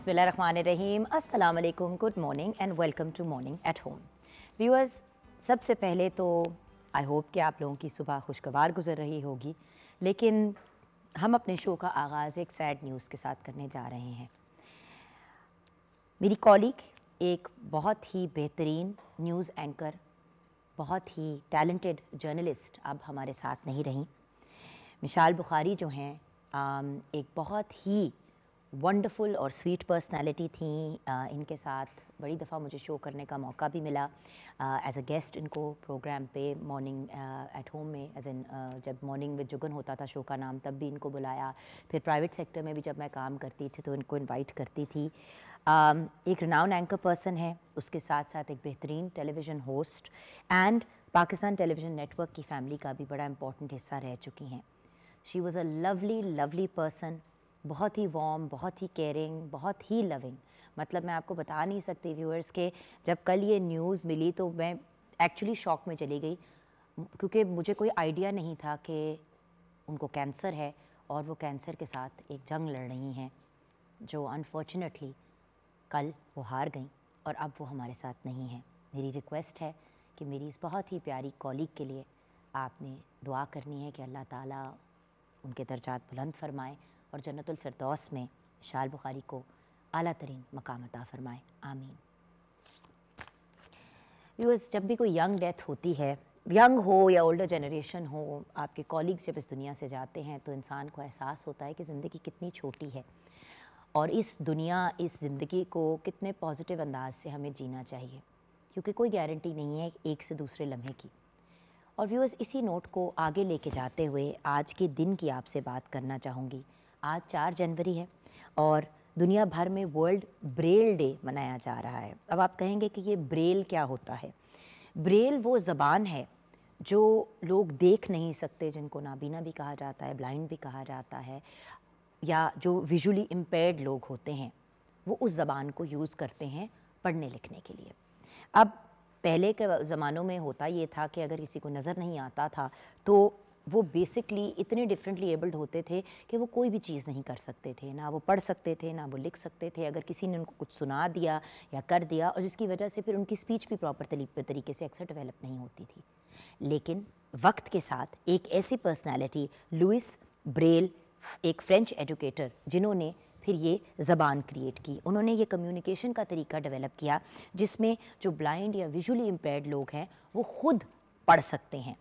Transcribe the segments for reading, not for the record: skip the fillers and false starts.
बिस्मिल्लाहिर्रहमानिर्रहीम, अस्सलाम वालेकुम, good morning and welcome to morning at home. Viewers, सबसे पहले तो आई होप कि आप लोगों की सुबह खुशगवार गुजर रही होगी, लेकिन हम अपने शो का आगाज़ एक सैड न्यूज़ के साथ करने जा रहे हैं। मेरी कॉलीग, एक बहुत ही बेहतरीन न्यूज़ एंकर, बहुत ही टैलेंटेड जर्नलिस्ट अब हमारे साथ नहीं रहीं। मिशाल बुखारी जो हैं, एक बहुत ही वंडरफुल और स्वीट पर्सनालिटी थी। इनके साथ बड़ी दफ़ा मुझे शो करने का मौका भी मिला एज अ गेस्ट इनको प्रोग्राम पे मॉर्निंग एट होम में, एज इन जब मॉर्निंग विद जुगन होता था शो का नाम, तब भी इनको बुलाया। फिर प्राइवेट सेक्टर में भी जब मैं काम करती थी तो इनको इनवाइट करती थी। एक रिनाउंड एंकर पर्सन है, उसके साथ साथ एक बेहतरीन television host and Pakistan television network की फैमिली का भी बड़ा इम्पॉर्टेंट हिस्सा रह चुकी हैं। She was a lovely person, बहुत ही वार्म, बहुत ही केयरिंग, बहुत ही लविंग। मतलब मैं आपको बता नहीं सकती व्यूअर्स के जब कल ये न्यूज़ मिली तो मैं एक्चुअली शॉक में चली गई, क्योंकि मुझे कोई आइडिया नहीं था कि उनको कैंसर है और वो कैंसर के साथ एक जंग लड़ रही हैं, जो अनफॉर्चुनेटली कल वो हार गई और अब वो हमारे साथ नहीं हैं। मेरी रिक्वेस्ट है कि मेरी इस बहुत ही प्यारी कॉलीग के लिए आपने दुआ करनी है कि अल्लाह ताला उनके दर्जात बुलंद फरमाए और जन्नतुल फिरदौस में मिशाल बुखारी को आला तरीन मकाम अता फरमाए, आमीन। व्यूअर्स, जब भी कोई यंग डेथ होती है, यंग हो या ओल्डर जनरेशन हो, आपके कॉलीग्स जब इस दुनिया से जाते हैं तो इंसान को एहसास होता है कि ज़िंदगी कितनी छोटी है और इस ज़िंदगी को कितने पॉजिटिव अंदाज से हमें जीना चाहिए, क्योंकि कोई गारंटी नहीं है एक से दूसरे लम्हे की। और व्यूअर्स, इसी नोट को आगे लेके जाते हुए आज के दिन की आपसे बात करना चाहूँगी। आज 4 जनवरी है और दुनिया भर में वर्ल्ड ब्रेल डे मनाया जा रहा है। अब आप कहेंगे कि ये ब्रेल क्या होता है? ब्रेल वो ज़बान है जो लोग देख नहीं सकते, जिनको नाबीना भी कहा जाता है, ब्लाइंड भी कहा जाता है, या जो विजुअली इम्पेयर्ड लोग होते हैं, वो उस ज़बान को यूज़ करते हैं पढ़ने लिखने के लिए। अब पहले के ज़मानों में होता ये था कि अगर किसी को नज़र नहीं आता था तो वो बेसिकली इतने डिफरेंटली एबल्ड होते थे कि वो कोई भी चीज़ नहीं कर सकते थे, ना वो पढ़ सकते थे, ना वो लिख सकते थे। अगर किसी ने उनको कुछ सुना दिया या कर दिया, और जिसकी वजह से फिर उनकी स्पीच भी प्रॉपर तरीके से अक्सर डेवलप नहीं होती थी। लेकिन वक्त के साथ एक ऐसी पर्सनैलिटी, लुइस ब्रेल, एक फ्रेंच एजुकेटर, जिन्होंने फिर ये ज़बान क्रिएट की, उन्होंने ये कम्युनिकेशन का तरीका डेवलप किया जिसमें जो ब्लाइंड या विजुअली इम्पेयर्ड लोग हैं वो खुद पढ़ सकते हैं।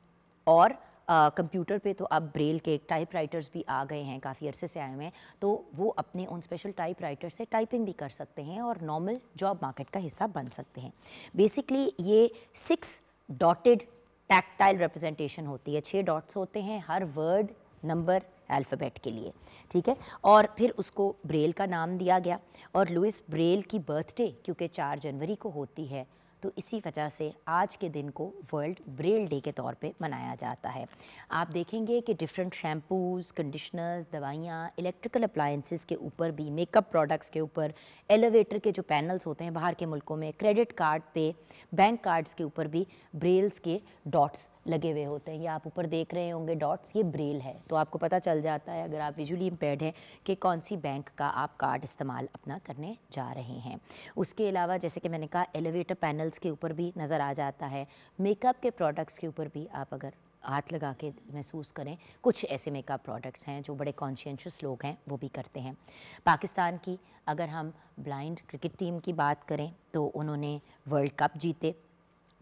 और कंप्यूटर पे तो अब ब्रेल के टाइपराइटर्स भी आ गए हैं, काफ़ी अरसे से आए हुए हैं, तो वो अपने उन स्पेशल टाइपराइटर से टाइपिंग भी कर सकते हैं और नॉर्मल जॉब मार्केट का हिस्सा बन सकते हैं। बेसिकली ये 6 डॉटेड टैक्टाइल रिप्रेजेंटेशन होती है। 6 डॉट्स होते हैं हर वर्ड, नंबर, अल्फ़ाबेट के लिए, ठीक है। और फिर उसको ब्रेल का नाम दिया गया। और लुइस ब्रेल की बर्थडे क्योंकि 4 जनवरी को होती है, तो इसी वजह से आज के दिन को वर्ल्ड ब्रेल डे के तौर पे मनाया जाता है। आप देखेंगे कि डिफरेंट शैम्पूज़, कंडीशनर्स, दवाइयाँ, इलेक्ट्रिकल अप्लायंसेस के ऊपर भी, मेकअप प्रोडक्ट्स के ऊपर, एलिवेटर के जो पैनल्स होते हैं बाहर के मुल्कों में, क्रेडिट कार्ड पे, बैंक कार्ड्स के ऊपर भी ब्रेल्स के डॉट्स लगे हुए होते हैं। ये आप ऊपर देख रहे होंगे डॉट्स, ये ब्रेल है, तो आपको पता चल जाता है अगर आप विजुअली इम्पेयर्ड हैं कि कौन सी बैंक का आप कार्ड इस्तेमाल अपना करने जा रहे हैं। उसके अलावा जैसे कि मैंने कहा, एलिवेटर पैनल्स के ऊपर भी नज़र आ जाता है। मेकअप के प्रोडक्ट्स के ऊपर भी आप अगर हाथ लगा के महसूस करें, कुछ ऐसे मेकअप प्रोडक्ट्स हैं जो बड़े कॉन्शियस लोग हैं वो भी करते हैं। पाकिस्तान की अगर हम ब्लाइंड क्रिकेट टीम की बात करें तो उन्होंने वर्ल्ड कप जीते।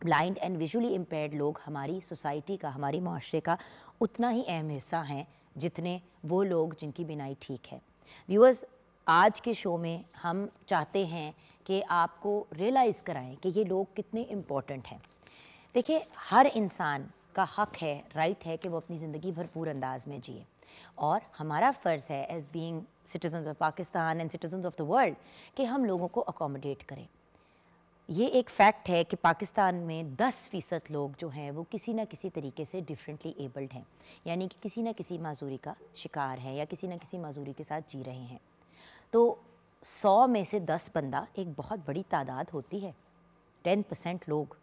ब्लाइंड एंड विजुअली इम्पेयर्ड लोग हमारी सोसाइटी का, हमारी माशरे का उतना ही अहम हिस्सा हैं जितने वो लोग जिनकी बिनाई ठीक है। व्यूअर्स, आज के शो में हम चाहते हैं कि आपको रियलाइज़ कराएं कि ये लोग कितने इम्पोर्टेंट हैं। देखिए, हर इंसान का हक है, राइट है कि वो अपनी ज़िंदगी भरपूर अंदाज में जिए, और हमारा फ़र्ज़ है as being citizens of Pakistan and citizens of the world कि हम लोगों को अकोमोडेट करें। ये एक फैक्ट है कि पाकिस्तान में 10% लोग जो हैं वो किसी न किसी तरीके से डिफरेंटली एबल्ड हैं, यानी कि किसी न किसी माजूरी का शिकार है या किसी न किसी माजूरी के साथ जी रहे हैं। तो 100 में से 10 बंदा एक बहुत बड़ी तादाद होती है, 10% लोग।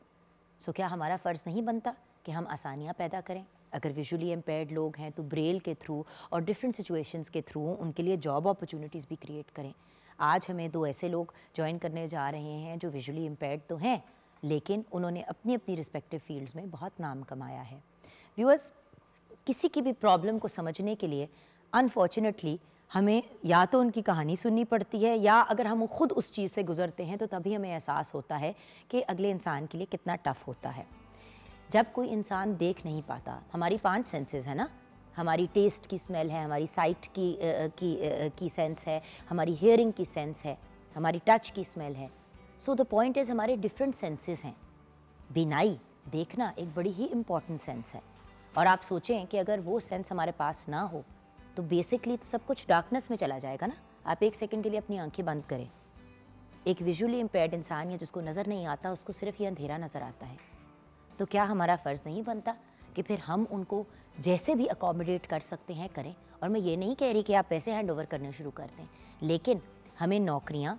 सो क्या हमारा फ़र्ज़ नहीं बनता कि हम आसानियाँ पैदा करें? अगर विजुअली इम्पेयर्ड लोग हैं तो ब्रेल के थ्रू और डिफरेंट सिचुएशंस के थ्रू उनके लिए जॉब अपॉर्चुनिटीज़ भी क्रिएट करें। आज हमें 2 ऐसे लोग ज्वाइन करने जा रहे हैं जो विजुअली इम्पेयर्ड तो हैं, लेकिन उन्होंने अपनी अपनी रिस्पेक्टिव फील्ड्स में बहुत नाम कमाया है। व्यूअर्स, किसी की भी प्रॉब्लम को समझने के लिए अनफॉर्चुनेटली हमें या तो उनकी कहानी सुननी पड़ती है, या अगर हम खुद उस चीज़ से गुजरते हैं तो तभी हमें एहसास होता है कि अगले इंसान के लिए कितना टफ़ होता है। जब कोई इंसान देख नहीं पाता, हमारी 5 सेंसेस है ना, हमारी टेस्ट की स्मेल है, हमारी साइट की सेंस है, हमारी हियरिंग की सेंस है, हमारी टच की स्मेल है। सो द पॉइंट इज़ हमारे डिफरेंट सेंसेस हैं। बिनाई, देखना एक बड़ी ही इम्पॉर्टेंट सेंस है, और आप सोचें कि अगर वो सेंस हमारे पास ना हो तो बेसिकली तो सब कुछ डार्कनेस में चला जाएगा ना। आप 1 सेकंड के लिए अपनी आंखें बंद करें, एक विजुअली इम्पेयर्ड इंसान या जिसको नज़र नहीं आता, उसको सिर्फ ये अंधेरा नज़र आता है। तो क्या हमारा फ़र्ज़ नहीं बनता कि फिर हम उनको जैसे भी अकोमोडेट कर सकते हैं करें? और मैं ये नहीं कह रही कि आप पैसे हैंड ओवर करने शुरू कर दें, लेकिन हमें नौकरियाँ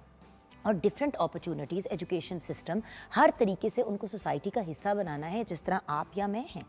और डिफरेंट अपॉर्चुनिटीज़, एजुकेशन सिस्टम, हर तरीके से उनको सोसाइटी का हिस्सा बनाना है, जिस तरह आप या मैं हैं।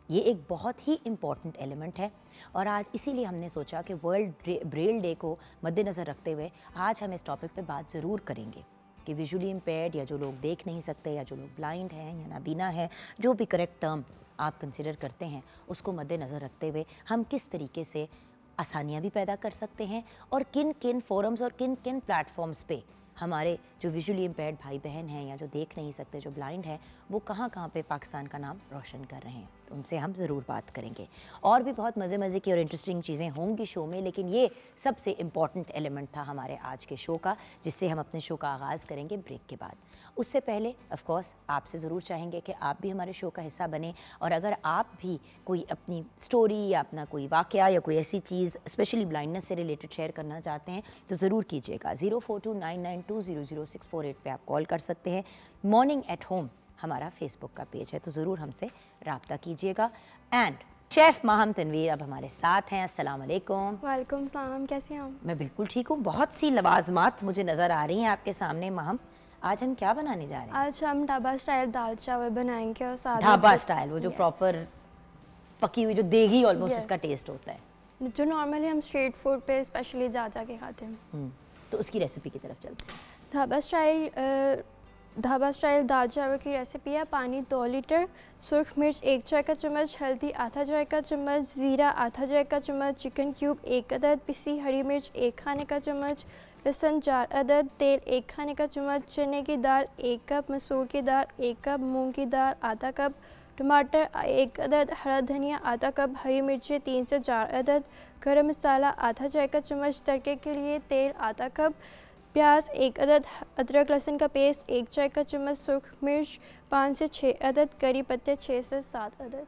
ये एक बहुत ही इम्पॉर्टेंट एलिमेंट है, और आज इसीलिए हमने सोचा कि वर्ल्ड ब्रेल डे को मद्देनज़र रखते हुए आज हम इस टॉपिक पे बात ज़रूर करेंगे कि विजुअली इम्पेयर्ड, या जो लोग देख नहीं सकते, या जो लोग ब्लाइंड हैं या नाबीना हैं, जो भी करेक्ट टर्म आप कंसिडर करते हैं, उसको मद्देनज़र रखते हुए हम किस तरीके से आसानियाँ भी पैदा कर सकते हैं, और किन किन फोरम्स और किन किन प्लेटफॉर्म्स पे हमारे जो विजुअली इम्पेयर्ड भाई बहन हैं, या जो देख नहीं सकते, जो ब्लाइंड हैं, वो कहाँ कहाँ पे पाकिस्तान का नाम रोशन कर रहे हैं। उनसे हम ज़रूर बात करेंगे, और भी बहुत मज़े की और इंटरेस्टिंग चीज़ें होंगी शो में, लेकिन ये सबसे इम्पॉर्टेंट एलिमेंट था हमारे आज के शो का, जिससे हम अपने शो का आगाज़ करेंगे ब्रेक के बाद। उससे पहले ऑफ कोर्स आपसे ज़रूर चाहेंगे कि आप भी हमारे शो का हिस्सा बने, और अगर आप भी कोई अपनी स्टोरी या अपना कोई वाक़या या कोई ऐसी चीज़ स्पेशली ब्लाइंडनेस से रिलेटेड शेयर करना चाहते हैं तो ज़रूर कीजिएगा। 042992000648 पे आप कॉल कर सकते हैं। मॉर्निंग एट होम हमारा फेसबुक का पेज है, तो ज़रूर हमसे रब्ता कीजिएगा। एंड शेफ़ माहम तनवीर अब हमारे साथ हैं। अस्सलाम वालेकुम। वालेकुम सलाम, कैसे हैं आप? मैं बिल्कुल ठीक हूँ। बहुत सी लवाजमात मुझे नज़र आ रही हैं आपके सामने माहम। आज हम क्या बनाने जा रहे हैं? आज हम ढाबा स्टाइल दाल चावल बनाएंगे, और साथ ढाबा स्टाइल, वो जो प्रॉपर पकी हुई, जो देगी ऑलमोस्ट उसका टेस्ट होता है, जो नॉर्मली हम स्ट्रीट फूड पे स्पेशली जा के खाते हैं। तो उसकी रेसिपी की तरफ चलते हैं। ढाबा स्टाइल दाल चावल की रेसिपी है। पानी 2 लीटर, सुर्ख मिर्च 1 चाय का चम्मच, हल्दी आधा चाय का चम्मच, ज़ीरा आधा चाय का चम्मच, चिकन क्यूब 1 अदद, पिसी हरी मिर्च 1 खाने का चम्मच, लहसुन 4 अदद, तेल 1 खाने का चम्मच, चने की दाल 1 कप, मसूर की दाल 1 कप, मूंग की दाल आधा कप, टमाटर 1 अदद, हरा धनिया आधा कप, हरी मिर्चें 3 से 4 अदद, गरम मसाला आधा चाय का चम्मच, तड़के के लिए तेल आधा कप, प्याज 1 अदद, अदरक लहसुन का पेस्ट 1 चाय का चम्मच, सुर्ख मिर्च 5 से 6 अदद, करी पत्ते 6 से 7 अदद।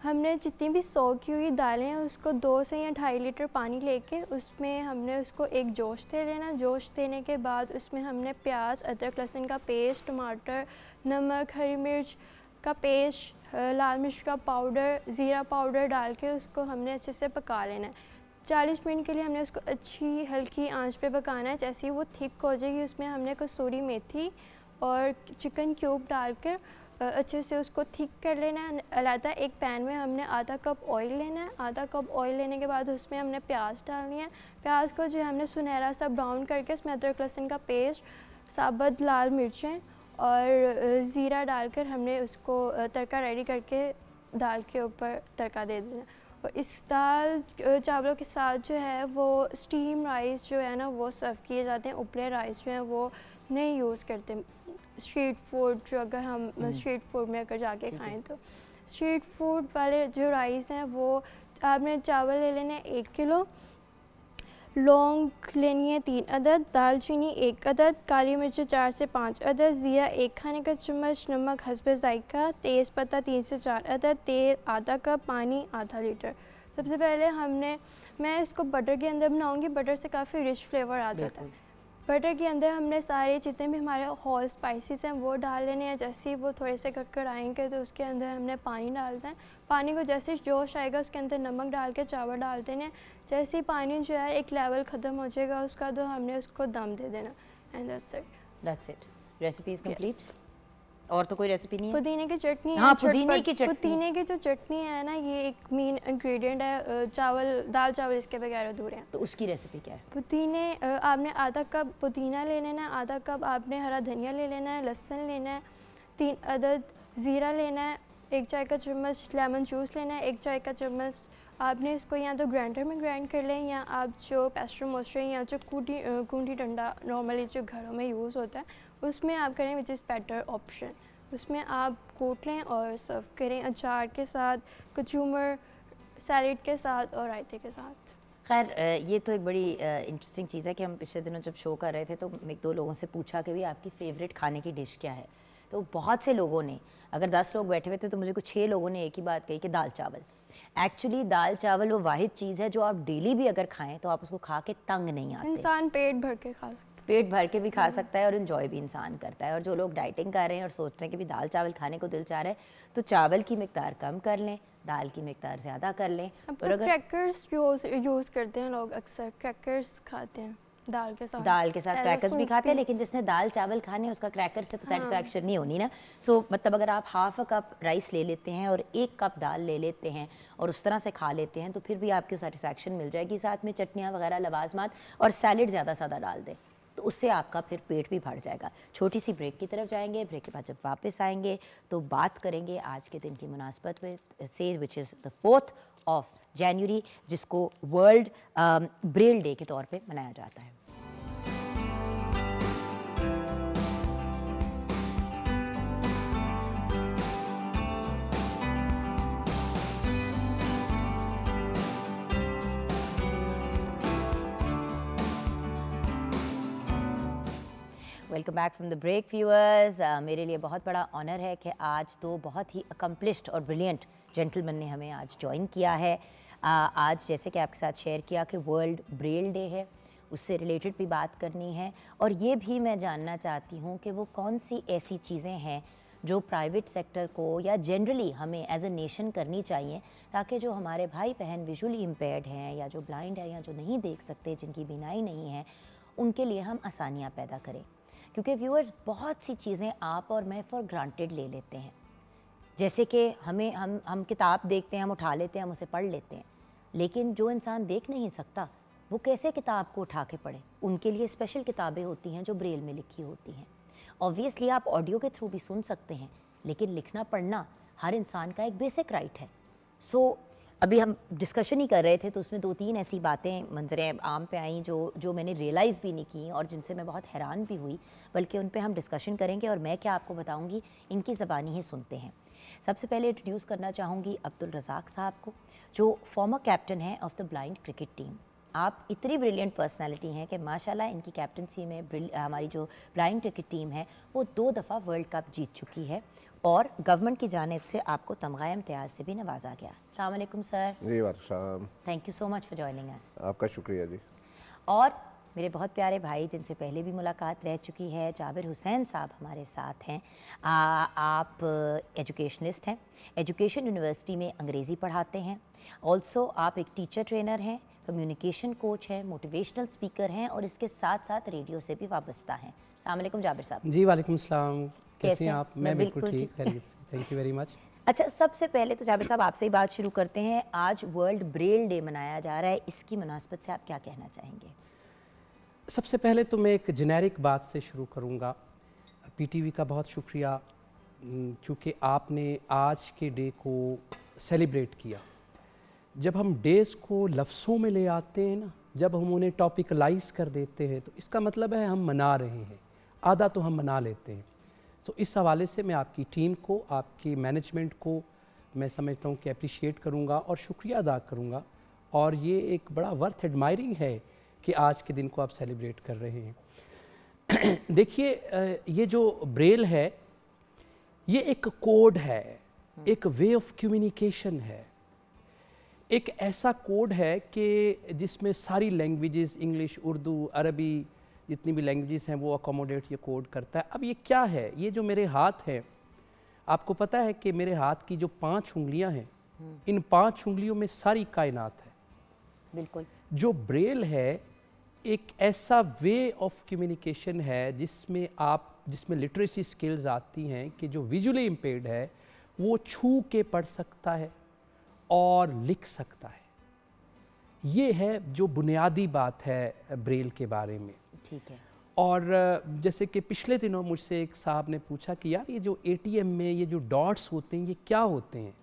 हमने जितनी भी सो की हुई दालें हैं उसको 2 से या 2.5 लीटर पानी लेके उसमें हमने उसको एक जोश दे लेना। जोश देने के बाद उसमें हमने प्याज, अदरक लहसुन का पेस्ट, टमाटर, नमक, हरी मिर्च का पेस्ट, लाल मिर्च का पाउडर, ज़ीरा पाउडर डाल के उसको हमने अच्छे से पका लेना है। 40 मिनट के लिए हमने उसको अच्छी हल्की आंच पे पकाना है। जैसे ही वो थिक हो जाएगी उसमें हमने कसूरी मेथी और चिकन क्यूब डालकर अच्छे से उसको थिक कर लेना है। अलग एक पैन में हमने आधा कप ऑयल लेना है। आधा कप ऑयल लेने के बाद उसमें हमने प्याज डालनी है। प्याज को जो हमने सुनहरा सा ब्राउन करके उसमें अदरक लहसुन का पेस्ट, साबुत लाल मिर्चें और ज़ीरा डालकर हमने उसको तड़का रेडी करके दाल के ऊपर तड़का दे देना। और इस दाल चावलों के साथ जो है वो स्टीम राइस जो है ना वो सर्व किए जाते हैं। उपले राइस जो है वो नहीं यूज़ करते स्ट्रीट फूड। जो अगर हम स्ट्रीट फूड में अगर जाके खाएं तो स्ट्रीट फूड वाले जो राइस हैं वो आपने चावल ले लेने 1 किलो, लौंग लेनी है 3 अदद, दालचीनी 1 अदद, काली मिर्च 4 से 5 अदद, ज़ीरा 1 खाने का चम्मच, नमक हस्बे ज़ायका, तेज़ पत्ता 3 से 4 अदद, तेल आधा कप, पानी आधा लीटर। सबसे पहले मैं इसको बटर के अंदर बनाऊंगी। बटर से काफ़ी रिच फ्लेवर आ जाता है। बटर के अंदर हमने सारे जितने भी हमारे होल स्पाइसेस हैं वो डाल लेने हैं। जैसे ही वो थोड़े से कड़कड़ आएंगे तो उसके अंदर हमने पानी डालना है। पानी को जैसे जोश आएगा उसके अंदर नमक डाल के चावल डाल देने हैं। जैसे ही पानी जो है एक लेवल ख़त्म हो जाएगा उसका तो हमने उसको दम दे देना। And that's it. Recipe is complete. और तो कोई रेसिपी नहीं है? पुदीने की चटनी हाँ, पुदीने की चटनी। पुदीने की जो चटनी है ना, ये एक मेन इंग्रेडिएंट है। दाल चावल इसके बगैर अधूरे हैं। तो उसकी रेसिपी क्या है? पुदीने, आपने आधा कप पुदीना ले लेना है, आधा कप आपने हरा धनिया ले लेना है, लहसुन लेना है, 3 अदद ज़ीरा लेना है, 1 चाय का चम्मच लेमन जूस लेना है, 1 चाय का चम्मच आपने इसको या तो ग्राइंडर में ग्राइंड कर लें, या आप जो पेस्ट्रो मोस्टर या जो कूटी डंडा नॉर्मली जो घरों में यूज़ होता है उसमें आप करें, विच इज़ बेटर ऑप्शन। उसमें आप कूट लें और सर्व करें अचार के साथ, कचूमर, सैलेड के साथ और रायते के साथ। खैर ये तो एक बड़ी इंटरेस्टिंग चीज़ है कि हम पिछले दिनों जब शो कर रहे थे तो एक दो लोगों से पूछा कि भाई आपकी फेवरेट खाने की डिश क्या है, तो बहुत से लोगों ने, अगर 10 लोग बैठे हुए थे तो मुझे कुछ 6 लोगों ने एक ही बात कही कि दाल चावल। एक्चुअली दाल चावल वो वाहिद चीज़ है जो आप डेली भी अगर खाएं तो आप उसको खा के तंग नहीं आते। इंसान पेट भर के खा सकता है, पेट भर के भी खा सकता है और इन्जॉय भी इंसान करता है। और जो लोग डाइटिंग कर रहे हैं और सोच रहे हैं कि भी दाल चावल खाने को दिल चाह रहा है, तो चावल की मिकदार कम कर लें, दाल की मिकदार ज़्यादा कर लें। अब और तो अगर क्रैकर्स यूज़ करते हैं लोग, अक्सर क्रैकर्स खाते हैं दाल के साथ क्रैकर्स भी खाते हैं, लेकिन जिसने दाल चावल खाने उसका क्रैकर से तो सेटिस्फैक्शन नहीं होनी ना। सो मतलब अगर आप हाफ अ कप राइस ले लेते हैं और 1 कप दाल ले लेते हैं और उस तरह से खा लेते हैं तो फिर भी आपको सेटिस्फैक्शन मिल जाएगी। साथ में चटनियाँ वगैरह, लवाजमात और सैलेड ज़्यादा सादा डाल दें तो उससे आपका फिर पेट भी भर जाएगा। छोटी सी ब्रेक की तरफ जाएंगे, ब्रेक के बाद जब वापस आएंगे तो बात करेंगे आज के दिन की मुनासबत से, which is the 4th of January, जिसको वर्ल्ड ब्रेल डे के तौर पे मनाया जाता है। Welcome back from the break viewers. मेरे लिए बहुत बड़ा ऑनर है कि आज तो बहुत ही अकम्पलिश्ड और ब्रिलियंट जेंटलमैन ने हमें आज ज्वाइन किया है। आज जैसे कि आपके साथ शेयर किया कि वर्ल्ड ब्रेल डे है, उससे रिलेटेड भी बात करनी है और ये भी मैं जानना चाहती हूँ कि वो कौन सी ऐसी चीज़ें हैं जो प्राइवेट सेक्टर को या जनरली हमें एज ए नेशन करनी चाहिए ताकि जो हमारे भाई बहन विजुअली इम्पेयर्ड हैं या जो ब्लाइंड है या जो नहीं देख सकते, जिनकी बीनाई नहीं है, उनके लिए हम आसानियाँ पैदा करें। क्योंकि व्यूअर्स बहुत सी चीज़ें आप और मैं फॉर ग्रांटेड ले लेते हैं, जैसे कि हम किताब देखते हैं, हम उठा लेते हैं, हम उसे पढ़ लेते हैं, लेकिन जो इंसान देख नहीं सकता वो कैसे किताब को उठा के पढ़े। उनके लिए स्पेशल किताबें होती हैं जो ब्रेल में लिखी होती हैं। ऑब्वियसली आप ऑडियो के थ्रू भी सुन सकते हैं, लेकिन लिखना पढ़ना हर इंसान का एक बेसिक राइट है। सो अभी हम डिस्कशन ही कर रहे थे तो उसमें 2-3 ऐसी बातें मंजरें आम पे आई जो मैंने रियलाइज़ भी नहीं की और जिनसे मैं बहुत हैरान भी हुई, बल्कि उन पे हम डिस्कशन करेंगे और मैं क्या आपको बताऊंगी, इनकी ज़बानी ही सुनते हैं। सबसे पहले इंट्रोड्यूस करना चाहूँगी अब्दुल रज़ाक साहब को, जो फॉर्मर कैप्टन हैं of the blind cricket team. आप इतनी ब्रिलियंट पर्सनालिटी हैं कि माशाल्लाह इनकी कैप्टन में हमारी जो ब्लाइंड क्रिकेट टीम है वो 2 दफ़ा वर्ल्ड कप जीत चुकी है और गवर्नमेंट की जानिब से आपको तमगा इम्तियाज़ से भी नवाजा गया। अस्सलाम वालेकुम सर। जी वालेकुम। Thank you so much for joining अस। आपका शुक्रिया जी। और मेरे बहुत प्यारे भाई जिनसे पहले भी मुलाकात रह चुकी है, जाबिर हुसैन साहब हमारे साथ हैं। आप एजुकेशनिस्ट हैं, एजुकेशन यूनिवर्सिटी में अंग्रेज़ी पढ़ाते हैं। ऑल्सो आप एक टीचर ट्रेनर हैं, कम्युनिकेशन कोच हैं, मोटिवेशनल स्पीकर हैं और इसके साथ साथ रेडियो से भी वाबस्ता हैं। अस्सलाम वालेकुम जाबिर साहब। जी वालेकुम सलाम, कैसे हैं आप? मैं बिल्कुल ठीक, थैंक यू वेरी मच। अच्छा, सबसे पहले तो जाबिर साहब आपसे ही बात शुरू करते हैं। आज वर्ल्ड ब्रेल डे मनाया जा रहा है, इसकी मुनासबत से आप क्या कहना चाहेंगे? सबसे पहले तो मैं एक जेनेरिक बात से शुरू करूंगा। पीटीवी का बहुत शुक्रिया, चूँकि आपने आज के डे को सेलिब्रेट किया। जब हम डेज़ को लफ्ज़ों में ले आते हैं ना, जब हम उन्हें टॉपिकलाइज कर देते हैं तो इसका मतलब है हम मना रहे हैं, आधा तो हम मना लेते हैं। तो इस हवाले से मैं आपकी टीम को, आपकी मैनेजमेंट को मैं समझता हूँ कि अप्रिशिएट करूँगा और शुक्रिया अदा करूँगा। और ये एक बड़ा वर्थ एडमायरिंग है कि आज के दिन को आप सेलिब्रेट कर रहे हैं। देखिए, ये जो ब्रेल है ये एक कोड है, एक वे ऑफ कम्युनिकेशन है, एक ऐसा कोड है कि जिसमें सारी लैंग्वेजेस, इंग्लिश, उर्दू, अरबी, जितनी भी लैंग्वेजेस हैं वो अकोमोडेट ये कोड करता है। अब ये क्या है? ये जो मेरे हाथ हैं, आपको पता है कि मेरे हाथ की जो 5 उंगलियां हैं, इन 5 उंगलियों में सारी कायनात है। बिल्कुल। जो ब्रेल है एक ऐसा वे ऑफ कम्युनिकेशन है जिसमें आप जिसमें लिटरेसी स्किल्स आती हैं कि जो विजुअली इम्पेयर्ड है वो छू के पढ़ सकता है और लिख सकता है। ये है जो बुनियादी बात है ब्रेल के बारे में। ठीक है। और जैसे कि पिछले दिनों मुझसे एक साहब ने पूछा कि यार ये जो एटीएम में ये जो डॉट्स होते हैं ये क्या होते हैं,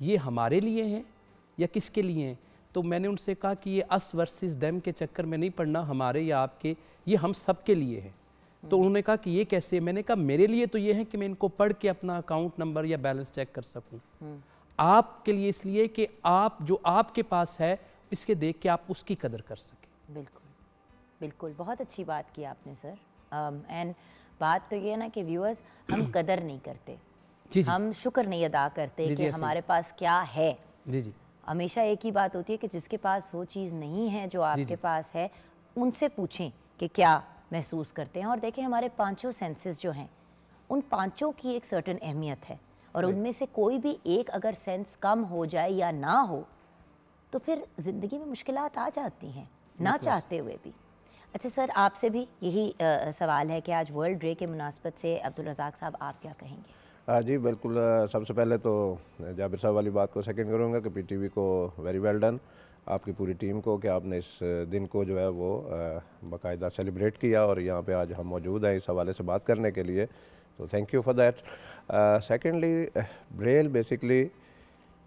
ये हमारे लिए हैं या किसके लिए हैं? तो मैंने उनसे कहा कि ये अस वर्सेस देम के चक्कर में नहीं पढ़ना, हमारे या आपके, ये हम सब के लिए है। तो उन्होंने कहा कि ये कैसे? मैंने कहा मेरे लिए तो ये है कि मैं इनको पढ़ के अपना अकाउंट नंबर या बैलेंस चेक कर सकूं। आपके लिए इसलिए कि आप जो आपके पास है इसके देख के आप उसकी कदर कर सकें। बिल्कुल बिल्कुल, बहुत अच्छी बात की आपने सर। एंड बात तो ये है ना कि व्यूअर्स, हम कदर नहीं करते, जी। हम शुक्र नहीं अदा करते जी, कि हमारे पास क्या है। जी। हमेशा एक ही बात होती है कि जिसके पास वो चीज़ नहीं है जो आपके पास है, उनसे पूछें कि क्या महसूस करते हैं। और देखें, हमारे पांचों सेंसेस जो हैं, उन पांचों की एक सर्टेन अहमियत है, और उनमें से कोई भी एक अगर सेंस कम हो जाए या ना हो तो फिर ज़िंदगी में मुश्किलात आ जाती हैं, ना चाहते हुए भी। अच्छा सर, आपसे भी यही सवाल है कि आज वर्ल्ड डे के मुनासबत से अब्दुल रज़ाक साहब आप क्या कहेंगे? जी बिल्कुल, सबसे पहले तो जाबिर साहब वाली बात को सेकंड करूँगा कि पीटीवी को वेरी वेल डन, आपकी पूरी टीम को, कि आपने इस दिन को जो है वो बाकायदा सेलिब्रेट किया और यहाँ पे आज हम मौजूद हैं इस हवाले से बात करने के लिए, तो thank you for that. Secondly, Braille basically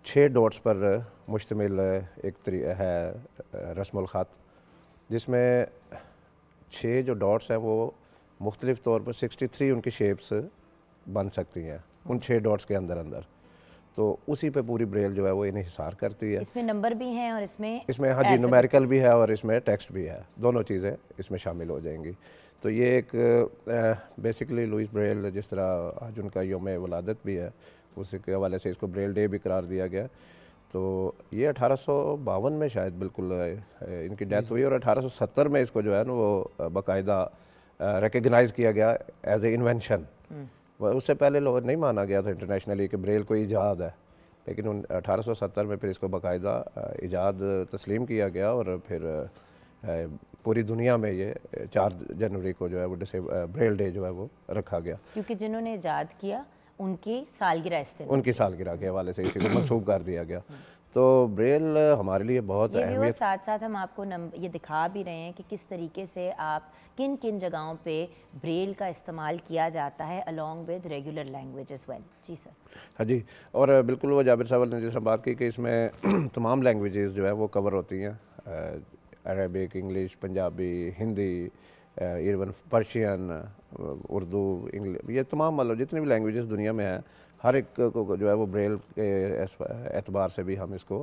6 dots पर मुश्तमिल एक है रस्मुल ख़त, जिसमें 6 जो डॉट्स हैं वो मुख्तलिफ़ तौर पर 63 उनकी शेप्स बन सकती हैं उन 6 डॉट्स के अंदर, तो उसी पे पूरी ब्रेल जो है वो इन्हिसार करती है। इसमें नंबर भी हैं और इसमें हाँ जी, न्यूमेरिकल भी है और इसमें टेक्स्ट भी है, दोनों चीज़ें इसमें शामिल हो जाएंगी। तो ये एक बेसिकली लुइस ब्रेल, जिस तरह आज उनका यौम वलादत भी है, उसके हवाले से इसको ब्रेल डे भी करार दिया गया। तो ये 1852 में शायद बिल्कुल इनकी डेथ हुई और 1870 में इसको जो है ना वो बाकायदा रिकग्नाइज़ किया गया एज ए इन्वेंशन। उससे पहले लोग नहीं माना गया था इंटरनेशनली कि ब्रेल कोई ईजाद है, लेकिन 1870 में फिर इसको बाकायदा ईजाद तस्लीम किया गया और फिर पूरी दुनिया में ये 4 जनवरी को जो है वो ब्रेल डे जो है वो रखा गया, क्योंकि जिन्होंने ईजाद किया उनकी सालगिरह के हवाले से इसी को मंसूब कर दिया गया। तो ब्रेल हमारे लिए बहुत अहमियत। साथ साथ हम आपको ये दिखा भी रहे हैं कि किस तरीके से आप किन किन जगहों पे ब्रेल का इस्तेमाल किया जाता है along with regular language as well. जी सर। हाँ जी, और बिल्कुल वो जाबिर साहब ने जैसे बात की कि इसमें तमाम लैंग्वेजेस जो है वो कवर होती हैं, Arabic, English, Punjabi, Hindi, even Persian, Urdu, English, ये तमाम मतलब जितनी भी लैंग्वेजेस दुनिया में हैं, हर एक को जो है वो ब्रेल के एतबार से भी हम इसको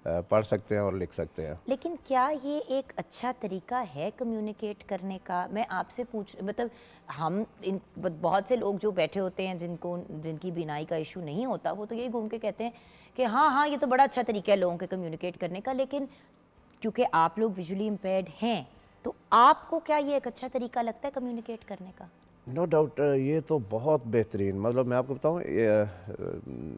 पढ़ सकते हैं और लिख सकते हैं। लेकिन क्या ये एक अच्छा तरीका है कम्युनिकेट करने का? मैं आपसे मतलब हम बहुत से लोग जो बैठे होते हैं जिनकी बीनाई का इशू नहीं होता, वो तो यही घूम के कहते हैं कि हाँ ये तो बड़ा अच्छा तरीका है लोगों के कम्युनिकेट करने का, लेकिन क्योंकि आप लोग विजुअली इम्पेयर्ड हैं, तो आपको क्या ये एक अच्छा तरीका लगता है कम्युनिकेट करने का? नो डाउट, ये तो बहुत बेहतरीन, मतलब मैं आपको बताऊँ,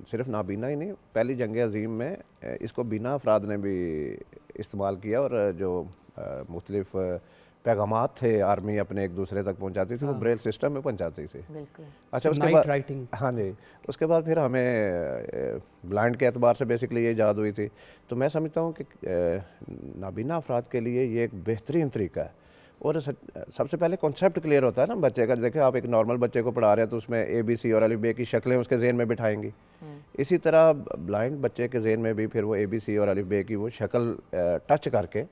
सिर्फ नाबीना ही नहीं, पहली जंग अज़ीम में इसको बिना अफराद ने भी इस्तेमाल किया और जो मुख्तलिफ पैगामात थे आर्मी अपने एक दूसरे तक पहुंचाती थी, वो ब्रेल सिस्टम में पहुंचाती थी। बिल्कुल। अच्छा, उसके बाद राइटिंग, हाँ जी, उसके बाद फिर हमें ब्लाइंड के एतबार से बेसिकली ये ईजाद हुई थी। तो मैं समझता हूँ कि नाबीना अफराद के लिए ये एक बेहतरीन तरीका है। और सबसे पहले कॉन्सेप्ट क्लियर होता है ना बच्चे का। देखें, आप एक नॉर्मल बच्चे को पढ़ा रहे हैं तो उसमें ABC और अलिफ बे की शक्लें उसके ज़हन में बिठाएंगी, इसी तरह ब्लाइंड बच्चे के ज़हन में भी फिर वो ABC और अलिफ बे की वो शक्ल टच करके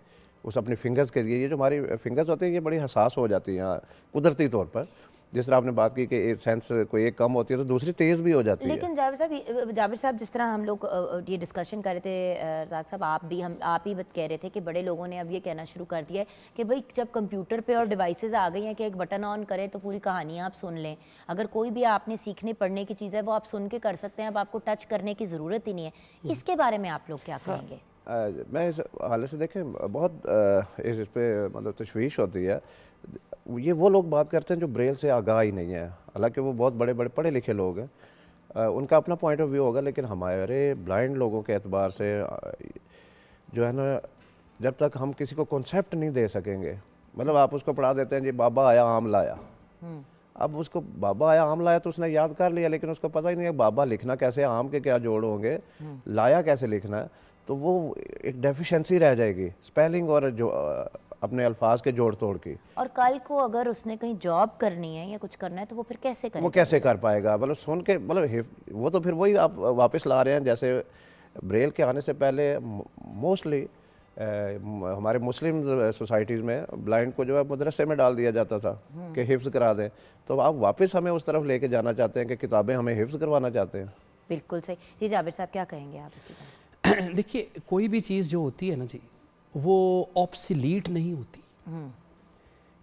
उस अपनी फिंगर्स के लिए, ये जो हमारी फिंगर्स होती हैं ये बड़ी हसास हो जाती हैं कुदरती तौर पर। जिस तरह आपने बात की कि एक सेंस कोई एक कम होती है तो दूसरी तेज़ भी हो जाती है। लेकिन जाबिर साहब जिस तरह हम लोग ये डिस्कशन कर रहे थे, रज़ाक साहब आप ही कह रहे थे कि बड़े लोगों ने अब ये कहना शुरू कर दिया है कि भाई जब कंप्यूटर पे और डिवाइसेस आ गई हैं कि एक बटन ऑन करें तो पूरी कहानी आप सुन लें, अगर कोई भी आपने सीखने पढ़ने की चीज़ है वो आप सुन के कर सकते हैं, अब आपको टच करने की ज़रूरत ही नहीं है। इसके बारे में आप लोग क्या कहेंगे? मैं इस हालत से देखें बहुत इस पे मतलब तशवीश होती है। ये वो लोग बात करते हैं जो ब्रेल से आगाह ही नहीं है, हालांकि वो बहुत बड़े बड़े पढ़े लिखे लोग हैं, उनका अपना पॉइंट ऑफ व्यू होगा, लेकिन हमारे ब्लाइंड लोगों के एतबार से जो है ना, जब तक हम किसी को कॉन्सेप्ट नहीं दे सकेंगे, मतलब आप उसको पढ़ा देते हैं जी बाबा आया आम लाया, अब उसको बाबा आया आम लाया तो उसने याद कर लिया, लेकिन उसको पता ही नहीं है बाबा लिखना कैसे, आम के क्या जोड़ होंगे, लाया कैसे लिखना है, तो वो एक डेफिशिएंसी रह जाएगी स्पेलिंग और जो अपने अल्फाज के जोड़ तोड़ की। और कल को अगर उसने कहीं जॉब करनी है या कुछ करना है तो वो फिर कैसे करेगा? वो कैसे कर पाएगा? मतलब सुन के मतलब वो तो फिर वही आप वापस ला रहे हैं। जैसे ब्रेल के आने से पहले मोस्टली हमारे मुस्लिम सोसाइटीज़ में ब्लाइंड को जो है मदरसे में डाल दिया जाता था कि हिफ्ज़ करा दें। तो आप वापस हमें उस तरफ लेके जाना चाहते हैं कि किताबें हमें हिफ्ज़ करवाना चाहते हैं। बिल्कुल सही जी। जाबिर साहब क्या कहेंगे आप इसी पर? देखिए, कोई भी चीज़ जो होती है ना जी, वो ऑब्सलीट नहीं होती।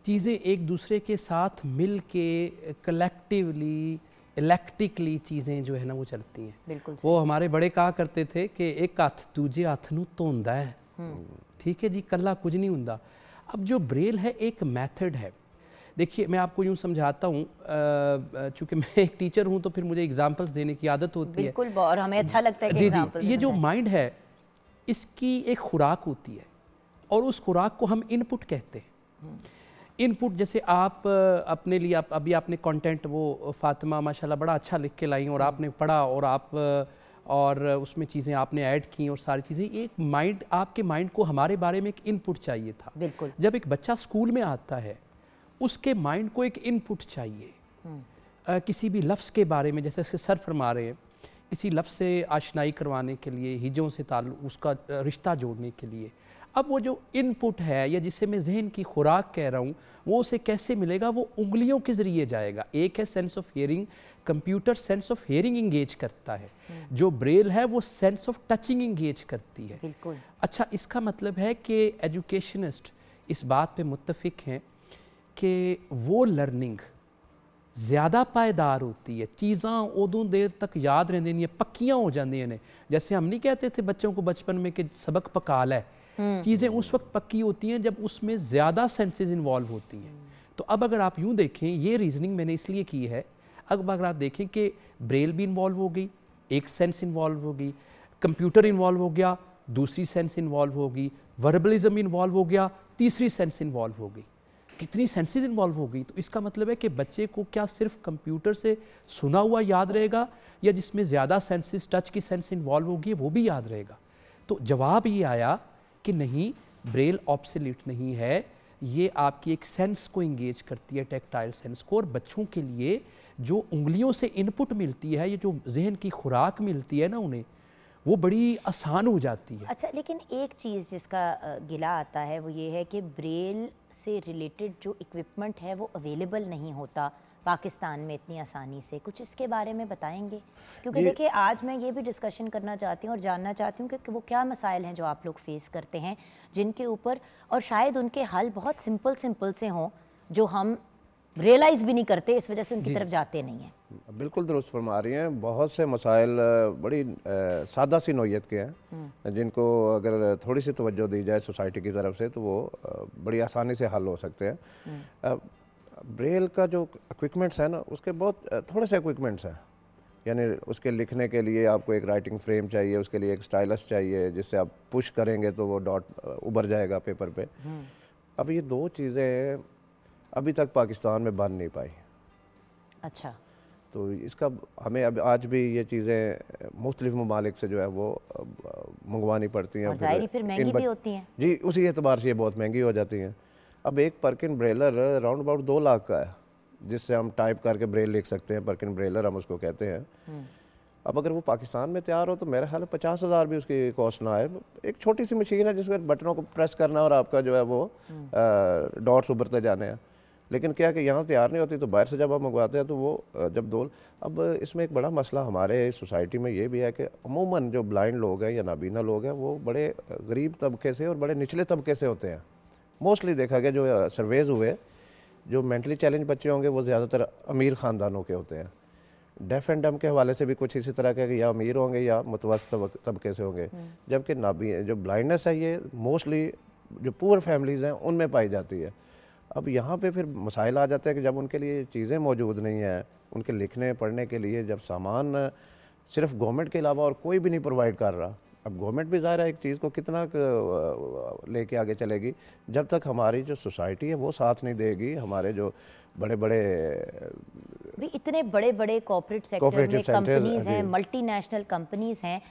चीज़ें एक दूसरे के साथ मिल के कलेक्टिवली इलेक्ट्रिकली चीज़ें जो है ना वो चलती हैं। बिल्कुल वो हमारे बड़े कहा करते थे कि एक हथ दूजे हथ नूं धोंदा है, ठीक है जी, कल्ला कुछ नहीं हुंदा। अब जो ब्रेल है एक मेथड है। देखिए, मैं आपको यूँ समझाता हूँ, चूँकि मैं एक टीचर हूँ तो फिर मुझे एग्जांपल्स देने की आदत होती है। बिल्कुल, और हमें अच्छा लगता है कि जी एग्जांपल जी, ये जो माइंड है इसकी एक खुराक होती है और उस खुराक को हम इनपुट कहते हैं। इनपुट जैसे आप अपने लिए अभी आपने कंटेंट वो फातिमा माशाल्लाह बड़ा अच्छा लिख के लाई और आपने पढ़ा और आप और उसमें चीज़ें आपने ऐड की और सारी चीज़ें, एक माइंड, आपके माइंड को हमारे बारे में एक इनपुट चाहिए था। बिल्कुल। जब एक बच्चा स्कूल में आता है उसके माइंड को एक इनपुट चाहिए। किसी भी लफ्ज़ के बारे में, जैसे इसके सर फरमा रहे हैं, किसी लफ्ज़ से आशनाई करवाने के लिए, हिजों से ताल्लुक़, उसका रिश्ता जोड़ने के लिए। अब वो जो इनपुट है या जिसे मैं जहन की खुराक कह रहा हूँ, वो उसे कैसे मिलेगा? वो उंगलियों के ज़रिए जाएगा। एक है sense of hearing, computer sense of hearing engage करता है, जो ब्रेल है वो सेंस ऑफ टचिंग इंगेज करती है। बिल्कुल। अच्छा, इसका मतलब है कि एजुकेशनिस्ट इस बात पे मुत्तफिक हैं कि वो लर्निंग ज़्यादा पायदार होती है, चीज़ां उदों देर तक याद रहिंदियां, पक्कियां हो जांदियां ने। जैसे हम नहीं कहते थे बच्चों को बचपन में कि सबक पका लै, चीज़ें उस वक्त पक्की होती हैं जब उसमें ज़्यादा सेंसेस इन्वॉल्व होती हैं। तो अब अगर आप यूँ देखें, ये रीजनिंग मैंने इसलिए की है, अब अगर आप देखें कि ब्रेल भी इन्वॉल्व हो गई, एक सेंस इन्वॉल्व हो गई, कंप्यूटर इन्वॉल्व हो गया, दूसरी सेंस इन्वॉल्व होगी, वर्बलिज्म इन्वॉल्व हो गया, तीसरी सेंस इन्वॉल्व हो गई, कितनी सेंसेस इन्वॉल्व हो गई। तो इसका मतलब है कि बच्चे को क्या सिर्फ कंप्यूटर से सुना हुआ याद रहेगा या जिसमें ज़्यादा सेंसेस, टच की सेंस इन्वॉल्व होगी, वो भी याद रहेगा? तो जवाब ये आया कि नहीं, ब्रेल ऑब्सोल्यूट नहीं है, ये आपकी एक सेंस को इंगेज करती है, टैक्टाइल सेंस को। और बच्चों के लिए जो उंगलियों से इनपुट मिलती है, ये जो जहन की खुराक मिलती है ना उन्हें, वो बड़ी आसान हो जाती है। अच्छा, लेकिन एक चीज़ जिसका गिला आता है वो ये है कि ब्रेल से रिलेटेड जो इक्विपमेंट है वो अवेलेबल नहीं होता पाकिस्तान में इतनी आसानी से। कुछ इसके बारे में बताएंगे? क्योंकि देखिए, आज मैं ये भी डिस्कशन करना चाहती हूँ और जानना चाहती हूँ कि वो क्या मसाइल हैं जो आप लोग फेस करते हैं, जिनके ऊपर, और शायद उनके हल बहुत सिंपल से हों जो हम रियलाइज़ भी नहीं करते, इस वजह से उनकी तरफ जाते नहीं हैं। बिल्कुल दुरुस्त फरमा रही हैं। बहुत से मसाइल बड़ी सादा सी नौयत के हैं, जिनको अगर थोड़ी सी तवज्जो दी जाए सोसाइटी की तरफ से तो वो बड़ी आसानी से हल हो सकते हैं। ब्रेल का जो इक्विपमेंट्स है ना, उसके बहुत थोड़े से इक्विपमेंट्स हैं। यानी उसके लिखने के लिए आपको एक राइटिंग फ्रेम चाहिए, उसके लिए एक स्टाइलस चाहिए जिससे आप पुश करेंगे तो वो डॉट उभर जाएगा पेपर पे। अब ये दो चीज़ें अभी तक पाकिस्तान में बन नहीं पाई। अच्छा। तो इसका हमें अब आज भी ये चीज़ें मुख्तलिफ ममालिक से जो है वो मंगवानी पड़ती हैं, और ज़ाहिर फिर महंगी भी होती हैं जी, उसी एतबार से ये बहुत महंगी हो जाती हैं। अब एक Perkin broiler round about 2 lakh का है, जिससे हम टाइप करके ब्रेल लिख सकते हैं। पर्किन ब्रेलर हम उसको कहते हैं। अब अगर वो पाकिस्तान में तैयार हो तो मेरा ख्याल है 50,000 भी उसकी कॉस्ट ना आए। एक छोटी सी मशीन है जिसमें बटनों को प्रेस करना और आपका जो है वो डॉट्स उभरते जाने हैं। लेकिन क्या कि यहाँ तैयार नहीं होती, तो बाहर से जब हम मंगवाते हैं तो वो जब दो। अब इसमें एक बड़ा मसला हमारे सोसाइटी में ये भी है कि अमूमन जो ब्लाइंड लोग हैं या नाबीना लोग हैं वो बड़े गरीब तबके से और बड़े निचले तबके से होते हैं। मोस्टली देखा गया जो सर्वेज हुए, जो मेंटली चैलेंज बच्चे होंगे वो ज़्यादातर अमीर ख़ानदानों के होते हैं। डेफ एंड डम के हवाले से भी कुछ इसी तरह के या अमीर होंगे या मुतवस्सित तबके से होंगे। जबकि नाबी जो ब्लाइंडनेस है ये मोस्टली जो पुअर फैमिलीज़ हैं उनमें पाई जाती है। अब यहाँ पे फिर मसाइल आ जाते हैं कि जब उनके लिए चीज़ें मौजूद नहीं हैं, उनके लिखने पढ़ने के लिए जब सामान सिर्फ गवर्नमेंट के अलावा और कोई भी नहीं प्रोवाइड कर रहा। अब गवर्नमेंट भी ज़ाहिर है एक चीज़ को कितना लेके आगे चलेगी, जब तक हमारी जो सोसाइटी है वो साथ नहीं देगी। हमारे जो बड़े बड़े भी इतने बड़े बड़े कॉर्पोरेट सेक्टर में कंपनीज हैं, मल्टीनेशनल कंपनीज हैं,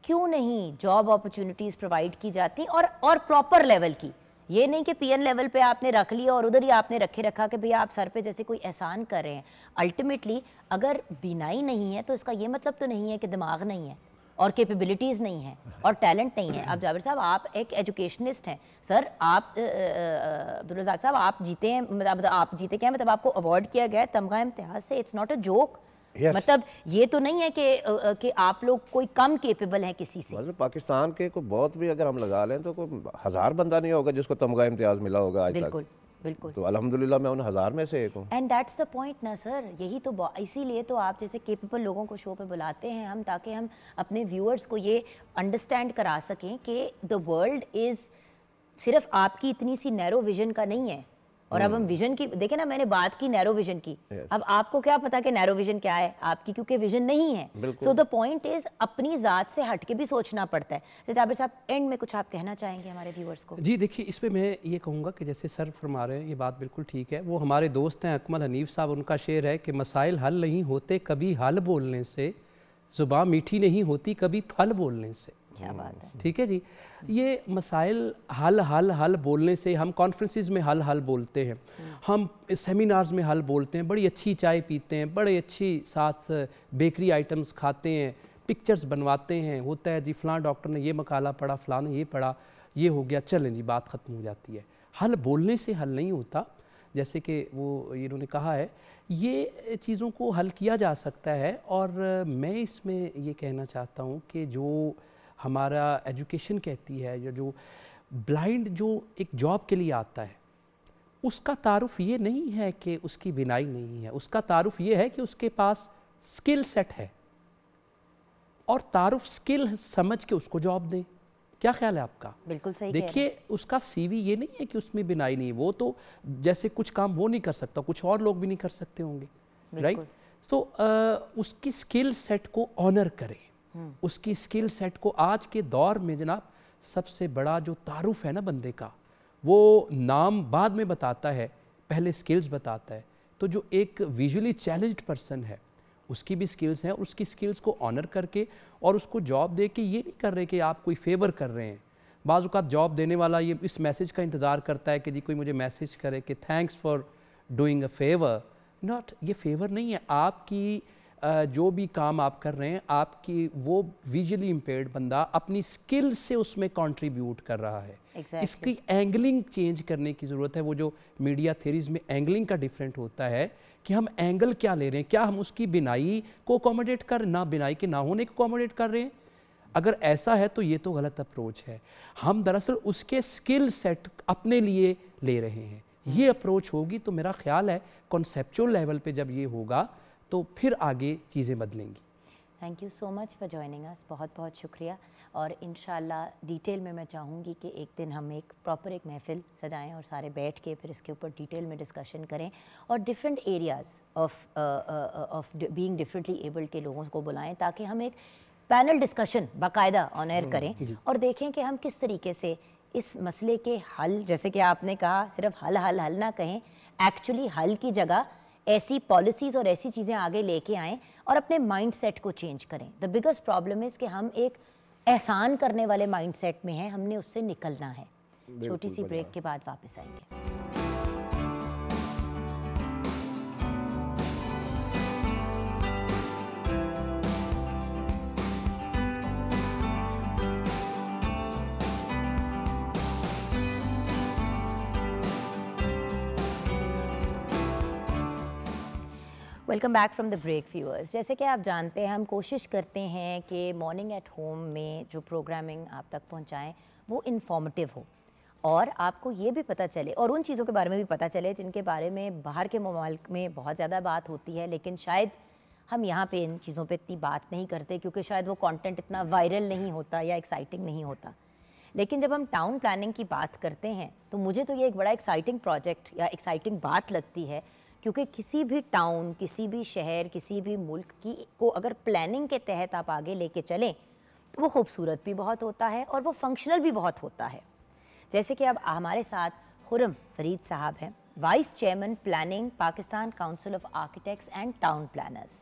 क्यों नहीं जॉब अपॉर्चुनिटीज़ प्रोवाइड की जाती और प्रॉपर लेवल की। ये नहीं कि पीएन लेवल पे आपने रख लिया और उधर ही आपने रखा कि भैया आप सर पे जैसे कोई एहसान कर रहे हैं। अल्टीमेटली अगर बीनाई नहीं है तो इसका ये मतलब तो नहीं है कि दिमाग नहीं है और कैपेबिलिटीज़ नहीं है और टैलेंट नहीं है। अब जाबिर साहब आप एक एजुकेशनिस्ट हैं सर, आप अब्दुल रज़ाक साहब आप जीते हैं, मतलब आप जीते क्या, मतलब आपको अवार्ड किया गया है तमगा इम्तियाज़ से। It's not a joke. मतलब ये तो नहीं है कि आप लोग कोई कम केपेबल हैं किसी से। मतलब पाकिस्तान के को बहुत भी अगर हम लगा लें तो कोई 1000 बंदा नहीं होगा जिसको तमगा इम्तियाज़ मिला होगा आज बिल्कुल तक। बिल्कुल। तो अल्हम्दुलिल्लाह मैं उन 1000 में से एक हूँ। एंड दैट्स द पॉइंट ना सर, यही तो इसीलिए तो आप जैसे केपेबल लोगों को शो पे बुलाते हैं हम, ताकि हम अपने व्यूअर्स को ये अंडरस्टैंड करा सकें कि द वर्ल्ड इज़ सिर्फ आपकी इतनी सी नैरो विजन का नहीं है। और अब हम विजन की देखें ना, मैंने बात की नैरो विजन की, अब आपको क्या पता कि नैरो विजन क्या है आपकी, क्योंकि विजन नहीं है। सो द पॉइंट इज अपनी ज़ात से हट के भी सोचना पड़ता है। तो जाबिर साहब एंड में कुछ आप कहना चाहेंगे हमारे व्यूअर्स को? जी देखिए, इसमें मैं ये कहूँगा कि जैसे सर फरमा रहे हैं ये बात बिल्कुल ठीक है। वो हमारे दोस्त हैं अकमल हनीफ साहब, उनका शेर है कि मसाइल हल नहीं होते कभी हल बोलने से, ज़ुबान मीठी नहीं होती कभी फल बोलने से। क्या बात है। ठीक है जी, ये मसाइल हल हल हल बोलने से, हम कॉन्फ्रेंसेस में हल हल बोलते हैं, हम सेमिनार्स में हल बोलते हैं, बड़ी अच्छी चाय पीते हैं, बड़े अच्छी साथ बेकरी आइटम्स खाते हैं, पिक्चर्स बनवाते हैं, होता है जी फ़लाँ डॉक्टर ने ये मकाला पढ़ा, फ़लाँ ने ये पढ़ा, ये हो गया, चलें जी बात ख़त्म हो जाती है। हल बोलने से हल नहीं होता। जैसे कि वो इन्होंने कहा है, ये चीज़ों को हल किया जा सकता है। और मैं इसमें ये कहना चाहता हूँ कि जो हमारा एजुकेशन कहती है, या जो ब्लाइंड जो एक जॉब के लिए आता है, उसका तारुफ ये नहीं है कि उसकी बिनाई नहीं है, उसका तारुफ ये है कि उसके पास स्किल सेट है, और तारुफ स्किल समझ के उसको जॉब दें। क्या ख्याल है आपका? बिल्कुल सही। देखिए उसका सीवी ये नहीं है कि उसमें बिनाई नहीं है, वो तो जैसे कुछ काम वो नहीं कर सकता, कुछ और लोग भी नहीं कर सकते होंगे, राइट? तो उसकी स्किल सेट को ऑनर करें, उसकी स्किल सेट को। आज के दौर में जनाब सबसे बड़ा जो तारुफ है ना बंदे का, वो नाम बाद में बताता है, पहले स्किल्स बताता है। तो जो एक विजुअली चैलेंज्ड पर्सन है उसकी भी स्किल्स हैं, उसकी स्किल्स को ऑनर करके और उसको जॉब दे के, ये नहीं कर रहे कि आप कोई फेवर कर रहे हैं। बाज़ औक़ात जॉब देने वाला ये इस मैसेज का इंतज़ार करता है कि जी कोई मुझे मैसेज करे कि thanks for doing a favour. Not, ये फेवर नहीं है। आपकी जो भी काम आप कर रहे हैं, आपकी वो विजुअली इम्पेयर्ड बंदा अपनी स्किल से उसमें कंट्रीब्यूट कर रहा है। इसकी एंगलिंग चेंज करने की ज़रूरत है। वो जो मीडिया थ्योरीज में एंगलिंग का डिफरेंट होता है कि हम एंगल क्या ले रहे हैं, क्या हम उसकी बिनाई को अकोमोडेट कर, ना बिनाई के ना होने को अकोमोडेट कर रहे हैं। अगर ऐसा है तो ये तो गलत अप्रोच है। हम दरअसल उसके स्किल सेट अपने लिए ले रहे हैं। ये अप्रोच होगी तो मेरा ख्याल है कॉन्सेप्चुअल लेवल पे जब ये होगा तो फिर आगे चीज़ें बदलेंगी। Thank you so much for joining us, बहुत बहुत शुक्रिया। और इंशाल्लाह डिटेल में मैं चाहूँगी कि एक दिन हम एक प्रॉपर एक महफ़िल सजाएं और सारे बैठ के फिर इसके ऊपर डिटेल में डिस्कशन करें और different areas of being differently abled के लोगों को बुलाएं, ताकि हम एक पैनल डिस्कशन बाकायदा ऑन एयर करें और देखें कि हम किस तरीके से इस मसले के हल, जैसे कि आपने कहा सिर्फ हल हल हल ना कहें, एक्चुअली हल की जगह ऐसी पॉलिसीज़ और ऐसी चीज़ें आगे लेके आएँ और अपने माइंड सेट को चेंज करें। द बिगेस्ट प्रॉब्लम इज़ कि हम एक एहसान करने वाले माइंड सेट में हैं, हमने उससे निकलना है। छोटी सी ब्रेक के बाद वापस आएंगे। Welcome back from the break viewers. जैसे कि आप जानते हैं हम कोशिश करते हैं कि मॉर्निंग एट होम में जो प्रोग्रामिंग आप तक पहुंचाएं वो इन्फॉर्मेटिव हो और आपको ये भी पता चले और उन चीज़ों के बारे में भी पता चले जिनके बारे में बाहर के ममालिक में बहुत ज़्यादा बात होती है, लेकिन शायद हम यहाँ पे इन चीज़ों पे इतनी बात नहीं करते क्योंकि शायद वो कंटेंट इतना वायरल नहीं होता या एक्साइटिंग नहीं होता। लेकिन जब हम टाउन प्लानिंग की बात करते हैं तो मुझे तो ये एक बड़ा एक्साइटिंग प्रोजेक्ट या एक्साइटिंग बात लगती है, क्योंकि किसी भी टाउन, किसी भी शहर, किसी भी मुल्क की को अगर प्लानिंग के तहत आप आगे लेके चलें वो खूबसूरत भी बहुत होता है और वो फंक्शनल भी बहुत होता है। जैसे कि अब हमारे साथ खुर्रम फरीद साहब हैं, vice chairman planning Pakistan council of architects and town planners.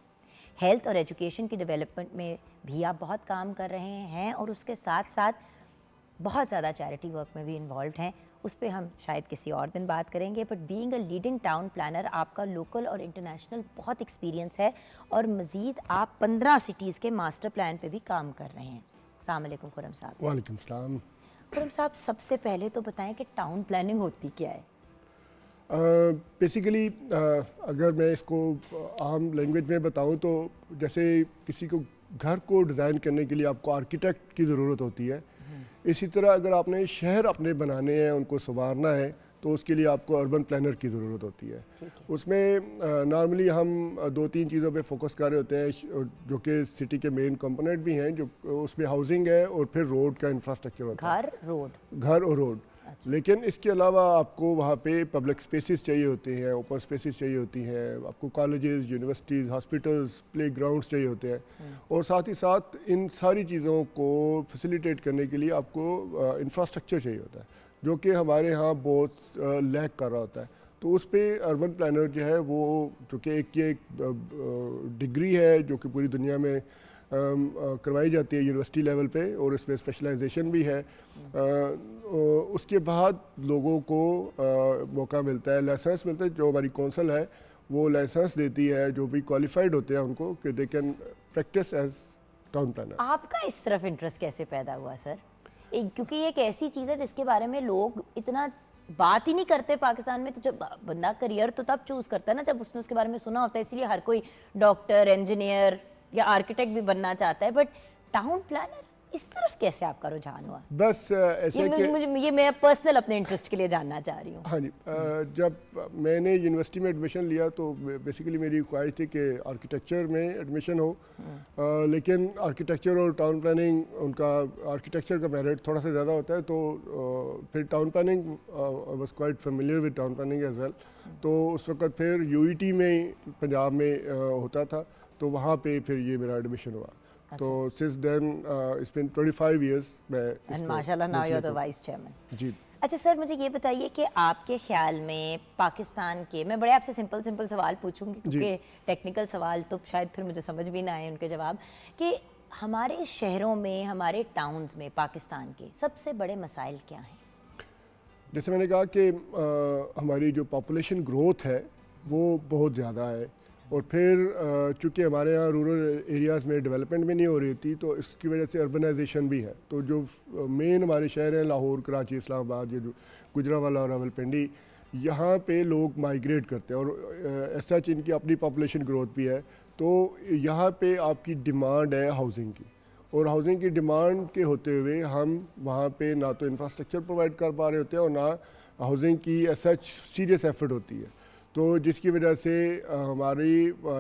Health और एजुकेशन की डेवलपमेंट में भी आप बहुत काम कर रहे हैं और उसके साथ साथ बहुत ज़्यादा चैरिटी वर्क में भी इन्वॉल्व हैं। उस पर हम शायद किसी और दिन बात करेंगे। But being a leading town planner, आपका लोकल और इंटरनेशनल बहुत एक्सपीरियंस है और मज़ीद आप 15 सिटीज़ के मास्टर प्लान पे भी काम कर रहे हैं। अस्सलाम वालेकुम खुर्रम साहब। वालेकुम सलाम। खुर्रम साहब, सबसे पहले तो बताएं कि टाउन प्लानिंग होती क्या है? बेसिकली अगर मैं इसको आम लैंग्वेज में बताऊं तो जैसे किसी को घर को डिज़ाइन करने के लिए आपको आर्किटेक्ट की ज़रूरत होती है, इसी तरह अगर आपने शहर अपने बनाने हैं, उनको संवारना है, तो उसके लिए आपको अर्बन प्लानर की ज़रूरत होती है। उसमें नॉर्मली हम 2-3 चीज़ों पे फोकस कर रहे होते हैं जो कि सिटी के मेन कंपोनेंट भी हैं, जो उसमें हाउसिंग है और फिर रोड का इंफ्रास्ट्रक्चर होता है। घर और रोड। लेकिन इसके अलावा आपको वहाँ पे पब्लिक स्पेसेस चाहिए होते हैं, ओपन स्पेसेस चाहिए होती हैं, आपको colleges, universities, hospitals, play grounds चाहिए होते हैं और साथ ही साथ इन सारी चीज़ों को फैसिलिटेट करने के लिए आपको इंफ्रास्ट्रक्चर चाहिए होता है, जो कि हमारे यहाँ बहुत लैक कर रहा होता है। तो उस पर अर्बन प्लानर जो है वो, जो कि एक डिग्री है जो कि पूरी दुनिया में करवाई जाती है यूनिवर्सिटी लेवल पे और इसमें स्पेशलाइजेशन भी है। उसके बाद लोगों को मौका मिलता है, लाइसेंस मिलता है, जो हमारी कौंसिल है वो लाइसेंस देती है जो भी क्वालिफाइड होते हैं उनको, कि they can practice as town planner. आपका इस तरफ इंटरेस्ट कैसे पैदा हुआ सर? क्योंकि ये एक ऐसी चीज़ है जिसके बारे में लोग इतना बात ही नहीं करते पाकिस्तान में। तो जब बंदा करियर तो तब चूज़ करता है ना जब उसने उसके बारे में सुना होता है, इसलिए हर कोई डॉक्टर, इंजीनियर या आर्किटेक्ट भी बनना चाहता है। बट टाउन प्लानर, इस तरफ कैसे आपका रुझान हुआ? बस ऐसे ये मैं पर्सनल अपने इंटरेस्ट के लिए जानना चाह रही हूँ। हाँ जी, जब मैंने यूनिवर्सिटी में एडमिशन लिया तो बेसिकली मेरी ख्वाहिश थी कि आर्किटेक्चर में एडमिशन हो, लेकिन आर्किटेक्चर और टाउन प्लानिंग, उनका आर्किटेक्चर का मेरिट थोड़ा सा ज़्यादा होता है, तो फिर town planning I was quite familiar with town planning as well. तो उस वक्त फिर यूईटी में पंजाब में होता था, तो वहाँ पे फिर ये मेरा एडमिशन हुआ। तो since then it's been 25 years मैं एंड माशाल्लाह now you are the vice chairman. जी। अच्छा सर, मुझे ये बताइए कि आपके ख्याल में पाकिस्तान के, मैं बड़े आपसे सिंपल सवाल पूछूंगी क्योंकि टेक्निकल सवाल तो शायद फिर मुझे समझ भी ना आए उनके जवाब, कि हमारे शहरों में, हमारे टाउन्स में पाकिस्तान के सबसे बड़े मसाइल क्या हैं? जैसे मैंने कहा कि हमारी जो पॉपुलेशन ग्रोथ है वो बहुत ज़्यादा है और फिर चूँकि हमारे यहाँ रूरल एरियाज़ में डेवलपमेंट भी नहीं हो रही थी, तो इसकी वजह से अर्बनाइजेशन भी है। तो जो मेन हमारे शहर हैं, लाहौर, कराची, इस्लामाबाद, ये जो गुजरांवाला और रावलपिंडी, यहाँ पे लोग माइग्रेट करते हैं और ऐसा इनकी अपनी पॉपुलेशन ग्रोथ भी है। तो यहाँ पे आपकी डिमांड है हाउसिंग की, और हाउसिंग की डिमांड के होते हुए हम वहाँ पे ना तो इंफ्रास्ट्रक्चर प्रोवाइड कर पा रहे होते हैं और ना हाउसिंग की ऐसा सीरियस एफर्ट होती है। तो जिसकी वजह से हमारी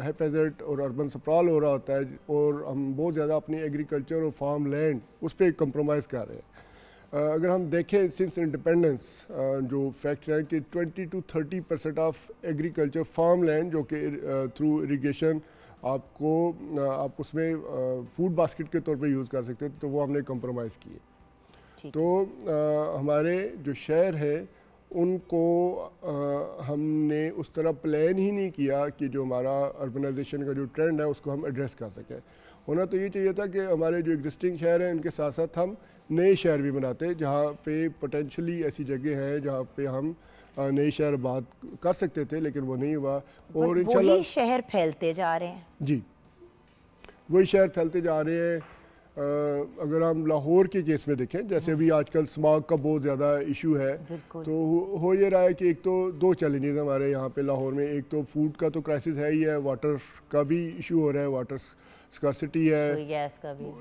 हैपेजेट और अर्बन स्प्रॉल हो रहा होता है और हम बहुत ज़्यादा अपनी एग्रीकल्चर और फार्म लैंड उस पर कंप्रोमाइज़ कर रहे हैं। अगर हम देखें सिंस इंडिपेंडेंस, जो फैक्ट्स हैं कि 20 to 30% of agriculture farm land जो कि थ्रू इरीगेशन आप उसमें फूड बास्केट के तौर पे यूज़ कर सकते हैं, तो वो हमने कंप्रोमाइज़ किए। तो हमारे जो शहर है उनको हमने उस तरह प्लान ही नहीं किया कि जो हमारा अर्बनाइजेशन का जो ट्रेंड है उसको हम एड्रेस कर सकें। होना तो ये चाहिए था कि हमारे जो एग्जिस्टिंग शहर हैं उनके साथ साथ हम नए शहर भी बनाते, जहाँ पे पोटेंशली ऐसी जगह है जहाँ पे हम नए शहर बात कर सकते थे, लेकिन वो नहीं हुआ। और इंशाल्लाह वही शहर फैलते जा रहे हैं। जी, वही शहर फैलते जा रहे हैं। अगर हम लाहौर के केस में देखें, जैसे भी आजकल स्मॉग का बहुत ज़्यादा इशू है, तो हो ये रहा है कि एक तो 2 चैलेंजेस हमारे यहाँ पे लाहौर में, एक तो फूड का तो क्राइसिस है ही है, वाटर का भी इशू हो रहा है, वाटर स्कार्सिटी है,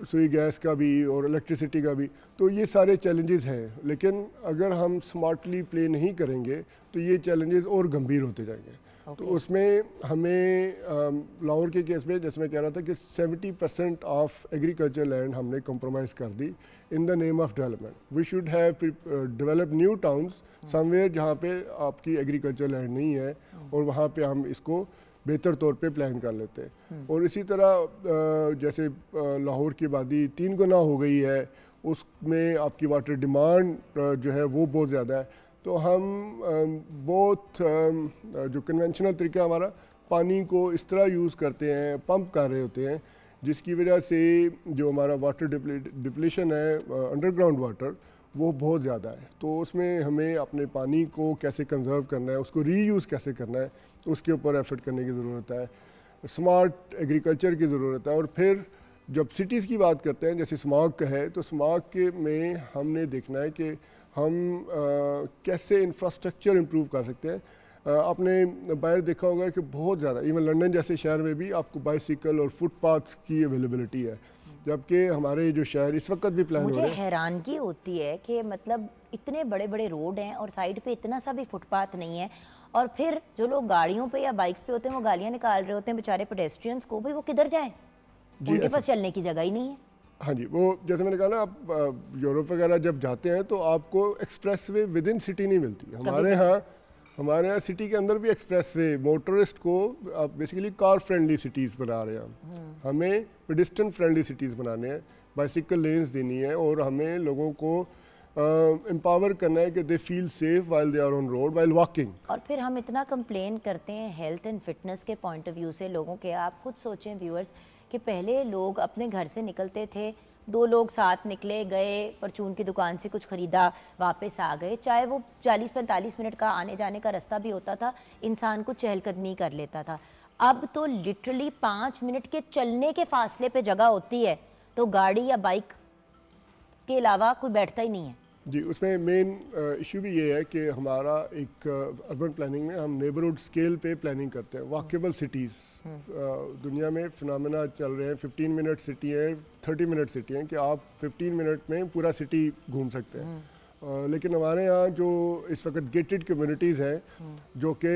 सुई गैस का भी और इलेक्ट्रिसिटी का भी। तो ये सारे चैलेंजेस हैं, लेकिन अगर हम स्मार्टली प्ले नहीं करेंगे तो ये चैलेंजेस और गंभीर होते जाएंगे। तो उसमें हमें लाहौर के केस में जैसे मैं कह रहा था कि 70% ऑफ एग्रीकल्चर लैंड हमने कंप्रोमाइज़ कर दी in the name of development. We should have develop new towns somewhere जहाँ पे आपकी एग्रीकल्चर लैंड नहीं है, और वहाँ पे हम इसको बेहतर तौर पे प्लान कर लेते हैं। और इसी तरह जैसे लाहौर की आबादी 3 गुना हो गई है, उसमें आपकी वाटर डिमांड जो है वो बहुत ज़्यादा है। तो हम बहुत जो कन्वेंशनल तरीका हमारा पानी को इस तरह यूज़ करते हैं, पंप कर रहे होते हैं, जिसकी वजह से जो हमारा वाटर डिप्लीशन है अंडरग्राउंड वाटर वो बहुत ज़्यादा है। तो उसमें हमें अपने पानी को कैसे कंजर्व करना है, उसको रीयूज़ कैसे करना है, उसके ऊपर एफर्ट करने की ज़रूरत है। स्मार्ट एग्रीकल्चर की ज़रूरत है। और फिर जब सिटीज़ की बात करते हैं, जैसे स्माग का है, तो स्माग के में हमने देखना है कि हम कैसे इंफ्रास्ट्रक्चर इम्प्रूव कर सकते हैं। आपने बाहर देखा होगा कि बहुत ज़्यादा, इवन लंदन जैसे शहर में भी आपको बाइसिकल और फुटपाथ्स की अवेलेबिलिटी है, जबकि हमारे जो शहर इस वक्त भी प्लान हो रहे हैं। मुझे हैरानगी होती है कि मतलब इतने बड़े बड़े रोड हैं और साइड पे इतना सा भी फुटपाथ नहीं है, और फिर जो लोग गाड़ियों पे या बाइक्स पे होते हैं वो गालियाँ निकाल रहे होते हैं बेचारे पेडेस्ट्रियंस को, भाई वो किधर जाएं, उनके पास चलने की जगह ही नहीं है। हाँ जी, वो जैसे मैंने कहा ना, आप यूरोप वगैरह जब जाते हैं तो आपको एक्सप्रेसवे विद इन सिटी नहीं मिलती। हमारे यहाँ सिटी के अंदर भी एक्सप्रेसवे मोटरिस्ट को आप बेसिकली कार फ्रेंडली सिटीज़ बना रहे हैं। हमें पेडिस्ट्रियन फ्रेंडली सिटीज़ बनाने हैं, बाइसिकल लेन्स देनी है, और हमें लोगों को एम्पावर करना है कि they feel safe while they are on road while walking. और फिर हम इतना कंप्लेन करते हैं हेल्थ एंड फिटनेस के पॉइंट ऑफ व्यू से लोगों के। आप खुद सोचें व्यूअर्स कि पहले लोग अपने घर से निकलते थे, 2 लोग साथ निकले, गए परचून की दुकान से कुछ ख़रीदा, वापस आ गए, चाहे वो 40-45 मिनट का आने जाने का रास्ता भी होता था, इंसान को चहलकदमी कर लेता था। अब तो लिटरली 5 मिनट के चलने के फासले पे जगह होती है तो गाड़ी या बाइक के अलावा कोई बैठता ही नहीं है। जी, उसमें मेन इशू भी ये है कि हमारा एक अर्बन प्लानिंग में हम नेबरहुड स्केल पे प्लानिंग करते हैं। वॉकेबल सिटीज़ दुनिया में फिनोमेना चल रहे हैं, 15 मिनट सिटी है, 30 मिनट सिटी है, कि आप 15 मिनट में पूरा सिटी घूम सकते हैं। लेकिन हमारे यहाँ जो इस वक्त गेटेड कम्युनिटीज़ हैं, जो कि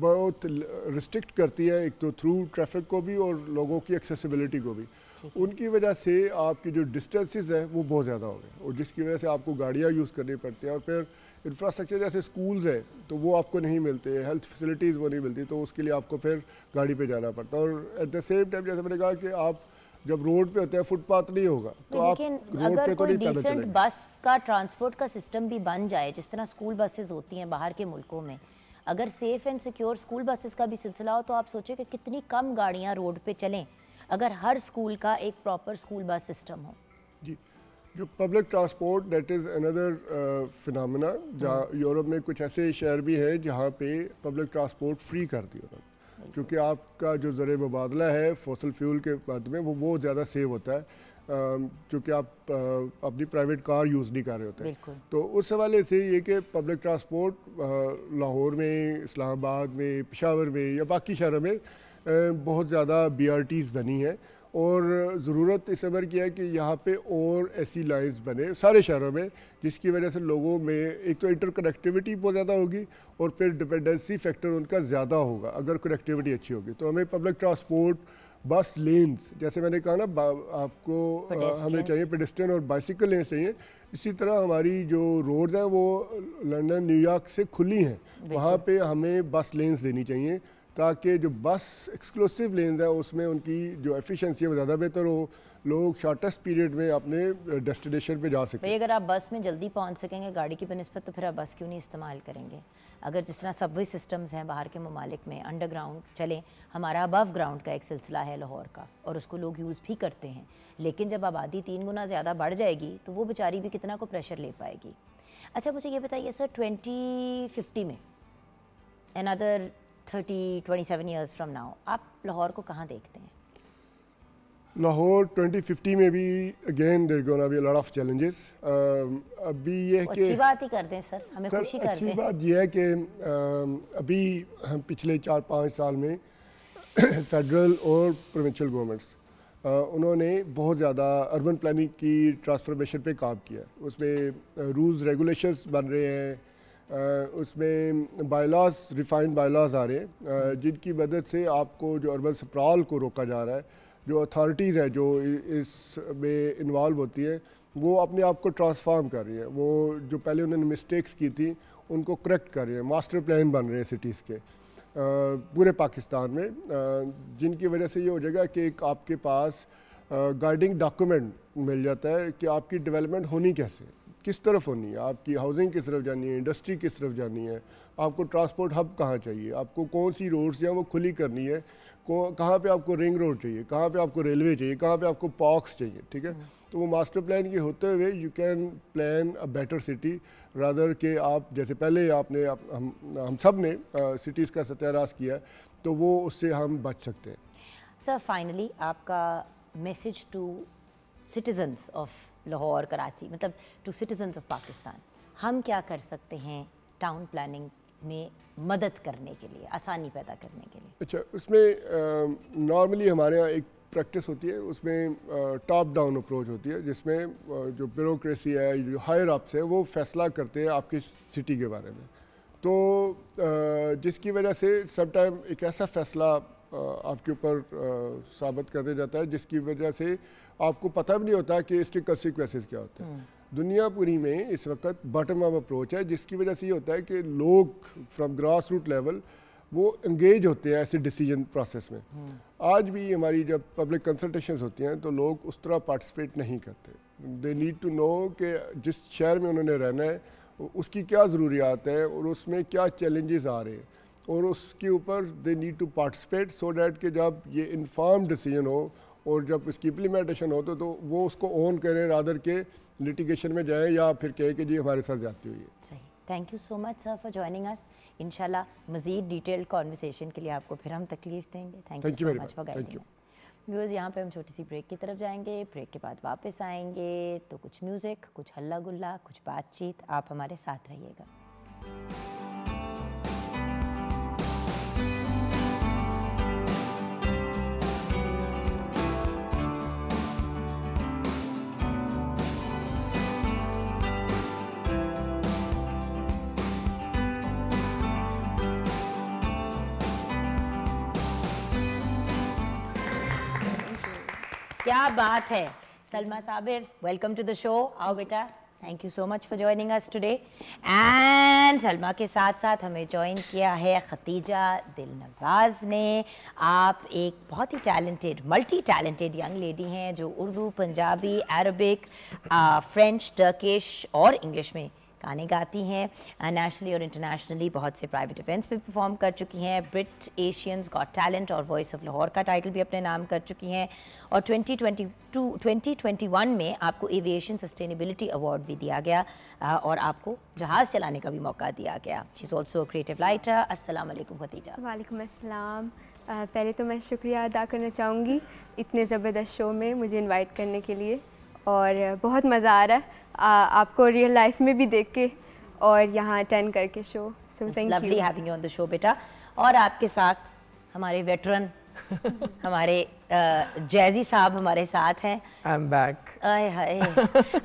बहुत रिस्ट्रिक्ट करती है, एक तो थ्रू ट्रैफिक को भी और लोगों की एक्सेसिबिलिटी को भी, उनकी वजह से आपकी जो डिस्टेंसेस है वो बहुत ज़्यादा हो गए, और जिसकी वजह से आपको गाड़ियाँ यूज़ करनी पड़ती हैं। और फिर इंफ्रास्ट्रक्चर जैसे स्कूल्स हैं तो वो आपको नहीं मिलते, हेल्थ फैसिलिटीज़ वो नहीं मिलती, तो उसके लिए आपको फिर गाड़ी पे जाना पड़ता है। और एट द सेम टाइम जैसे मैंने कहा कि आप जब रोड पे होते हैं फुटपाथ नहीं होगा तो आप रोड पे तो नहीं पैदल चलेंगे। बस का ट्रांसपोर्ट का सिस्टम भी बन जाए, जिस तरह स्कूल बसेस होती हैं बाहर के मुल्कों में, अगर safe and secure school buses का भी सिलसिला हो, तो आप सोचें कि कितनी कम गाड़ियाँ रोड पे चलें अगर हर स्कूल का एक प्रॉपर स्कूल बस सिस्टम हो। जी, जो public transport that is another phenomena, जहाँ यूरोप में कुछ ऐसे शहर भी हैं जहाँ पे पब्लिक ट्रांसपोर्ट फ्री कर दिया, क्योंकि आपका जो ज़रिए मुबादला है फॉसिल फ्यूल के बाद में वो बहुत ज़्यादा सेव होता है, क्योंकि आप अपनी प्राइवेट कार यूज़ नहीं कर रहे होते हैं। तो उस हवाले से ये कि पब्लिक ट्रांसपोर्ट लाहौर में, इस्लामाबाद में, पेशावर में या बाकी शहरों में बहुत ज़्यादा BRTs बनी है, और ज़रूरत इस अमर की है कि यहाँ पे और ऐसी लाइन्स बने सारे शहरों में, जिसकी वजह से लोगों में एक तो इंटरकनेक्टिविटी बहुत ज़्यादा होगी और फिर डिपेंडेंसी फैक्टर उनका ज़्यादा होगा अगर कनेक्टिविटी अच्छी होगी। तो हमें पब्लिक ट्रांसपोर्ट, बस लेन्स, जैसे मैंने कहा ना, आपको हमें चाहिए पेडेस्ट्रियन और बाइसिकल लेन्स चाहिए। इसी तरह हमारी जो रोड्स हैं वो लंदन, न्यूयॉर्क से खुली हैं, वहाँ पर हमें बस लेन्स देनी चाहिए, ताकि जो बस एक्सक्लूसिव लेन्स है उसमें उनकी जो एफिशिएंसी है वो ज़्यादा बेहतर हो, लोग शॉर्टेस्ट पीरियड में अपने डेस्टिनेशन पे जा सकें। भाई अगर आप बस में जल्दी पहुंच सकेंगे गाड़ी की बनस्बत, तो फिर आप बस क्यों नहीं इस्तेमाल करेंगे? अगर जिस तरह सबवे सिस्टम्स हैं बाहर के ममालिक में, अंडरग्राउंड चलें, हमारा अबव ग्राउंड का एक सिलसिला है लाहौर का, और उसको लोग यूज़ भी करते हैं, लेकिन जब आबादी 3 गुना ज़्यादा बढ़ जाएगी तो वो बेचारी भी कितना को प्रेशर ले पाएगी। अच्छा, मुझे ये बताइए सर, 2050 में, अनदर 30-27 years from now, आप लाहौर को कहाँ देखते हैं? लाहौर 2050 में भी again there gonna be a lot of challenges. अभी ये कि अच्छी बात ही कर दें सर, हमें खुशी कर दें। अच्छी बात ये है कि अभी हम पिछले 4-5 साल में फेडरल और प्रोविंशियल गवर्नमेंट्स उन्होंने बहुत ज़्यादा अर्बन प्लानिंग की ट्रांसफॉर्मेशन पे काम किया। उसमें रूल्स रेगुलेशंस बन रहे हैं, उसमें बायलॉज, रिफाइंड बायलॉज आ रहे हैं, जिनकी मदद से आपको जो अर्बन स्प्रॉल को रोका जा रहा है, जो अथॉरिटीज़ है जो इसमें इन्वॉल्व होती है, वो अपने आप को ट्रांसफॉर्म कर रही है। वो जो पहले उन्होंने मिस्टेक्स की थी उनको करेक्ट कर रही है, मास्टर प्लान बन रहे हैं सिटीज़ के। पूरे पाकिस्तान में, जिनकी वजह से ये हो जाएगा कि एक आपके पास गाइडिंग डॉक्यूमेंट मिल जाता है कि आपकी डेवलपमेंट होनी कैसे, किस तरफ होनी है, आपकी हाउसिंग किस तरफ जानी है, इंडस्ट्री किस तरफ जानी है, आपको ट्रांसपोर्ट हब कहाँ चाहिए, आपको कौन सी रोड्स हैं वो खुली करनी है, कहाँ पे आपको रिंग रोड चाहिए, कहाँ पे आपको रेलवे चाहिए, कहाँ पे आपको पॉक्स चाहिए, ठीक है। तो वो मास्टर प्लान के होते हुए you can plan a better city rather के आप जैसे पहले आपने हम सब ने सिटीज़ का सत्यानाश किया, तो वो उससे हम बच सकते हैं। सर फाइनली आपका message to citizens of Lahore, Karachi, मतलब टू सिटीजन्स ऑफ पाकिस्तान, हम क्या कर सकते हैं टाउन प्लानिंग में मदद करने के लिए, आसानी पैदा करने के लिए? अच्छा, उसमें नॉर्मली हमारे यहाँ एक प्रैक्टिस होती है, उसमें टॉप डाउन अप्रोच होती है, जिसमें जो ब्यूरोक्रेसी है, जो हायर अप्स है, वो फैसला करते हैं आपकी सिटी के बारे में। तो जिसकी वजह से सब टाइम एक ऐसा फैसला आपके ऊपर साबित कर दिया जाता है जिसकी वजह से आपको पता भी नहीं होता कि इसके कंसिक्वेंसेस क्या होते हैं। दुनिया पूरी में इस वक्त बॉटम अप अप्रोच है, जिसकी वजह से ये होता है कि लोग फ्रॉम ग्रास रूट लेवल वो एंगेज होते हैं ऐसे डिसीजन प्रोसेस में। आज भी हमारी जब पब्लिक कंसल्टेशंस होती हैं तो लोग उस तरह पार्टिसिपेट नहीं करते। दे नीड टू नो कि जिस शहर में उन्होंने रहना है उसकी क्या ज़रूरियात है और उसमें क्या चैलेंजेस आ रहे हैं, और उसके ऊपर they need to participate so that कि जब ये इन्फॉर्म डिसीजन हो और जब इसकी इम्प्लीमेंटेशन हो तो वो उसको ऑन करें रादर के लिटिगेशन में जाएं या फिर कहे कि जी हमारे साथ ज़्यादती हुई है। सही। Thank you so much sir for joining अस। इंशाल्लाह मज़ीद डिटेल्ड कॉन्वर्सेशन के लिए आपको फिर हम तकलीफ देंगे। Thank you so much for guiding us. Viewers, यहाँ पे हम छोटी सी ब्रेक की तरफ जाएंगे, ब्रेक के बाद वापस आएंगे तो कुछ म्यूज़िक, कुछ हल्ला गुल्ला, कुछ बातचीत, आप हमारे साथ रहिएगा। क्या बात है। Salma Sabir, welcome to the show. आओ बेटा, thank you so much for joining us today. And Salma के साथ साथ हमें ज्वाइन किया है खतीजा दिलनवाज ने। आप एक बहुत ही talented, multi talented young lady हैं जो Urdu, Punjabi, Arabic, French, Turkish और इंग्लिश में गाने गाती हैं। नेशनली और इंटरनेशनली बहुत से प्राइवेट इवेंट्स में परफॉर्म कर चुकी हैं। ब्रिट एशियंस गॉट टैलेंट और वॉइस ऑफ लाहौर का टाइटल भी अपने नाम कर चुकी हैं। और 2021 में आपको एविएशन सस्टेनेबिलिटी अवार्ड भी दिया गया और आपको जहाज़ चलाने का भी मौका दिया गया। She is also a creative writer. अस्सलाम वालेकुम खतीजा। वालेकुम अस्सलाम। पहले तो मैं शुक्रिया अदा करना चाहूँगी इतने ज़बरदस्त शो में मुझे इनवाइट करने के लिए, और बहुत मज़ा आ रहा है आपको रियल लाइफ में भी देख के और यहाँ अटेंड करके show. So thank you. Lovely having you on the show बेटा। और आपके साथ हमारे वेटरन हमारे जैजी साहब हमारे साथ हैं। I am back. हाय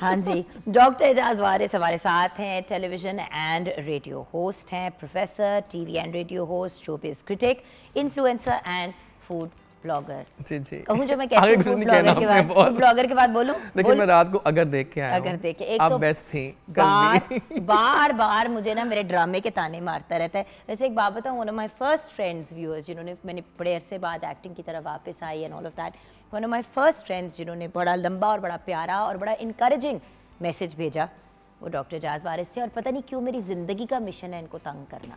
हाँ जी, डॉक्टर एजाज वारिस हमारे साथ हैं, टेलीविज़न एंड रेडियो होस्ट हैं, professor, TV and radio host, showbiz critic, influencer and food blogger. जी जी। कहूँ जो मैं कहती हूँ फूड ब्लॉगर के बाद, फूड ब्लॉगर के बाद बोलूँ। देखिए मैं रात को अगर देख के आया हूँ, अगर देखे एक आप तो बेस्ट थी बार बार मुझे ना मेरे ड्रामे के ताने मारता रहता है। वैसे एक बात बताऊँ, one of my first friends viewers जिन्होंने, मैंने बड़े अरसे बाद एक्टिंग की तरफ वापस आई and all of that, one of my first friends जिन्होंने बड़ा लंबा और बड़ा प्यारा और बड़ा इनकरेजिंग मैसेज भेजा वो डॉक्टर एजाज वारिस थे। और पता नहीं क्यों मेरी जिंदगी का मिशन है इनको तंग करना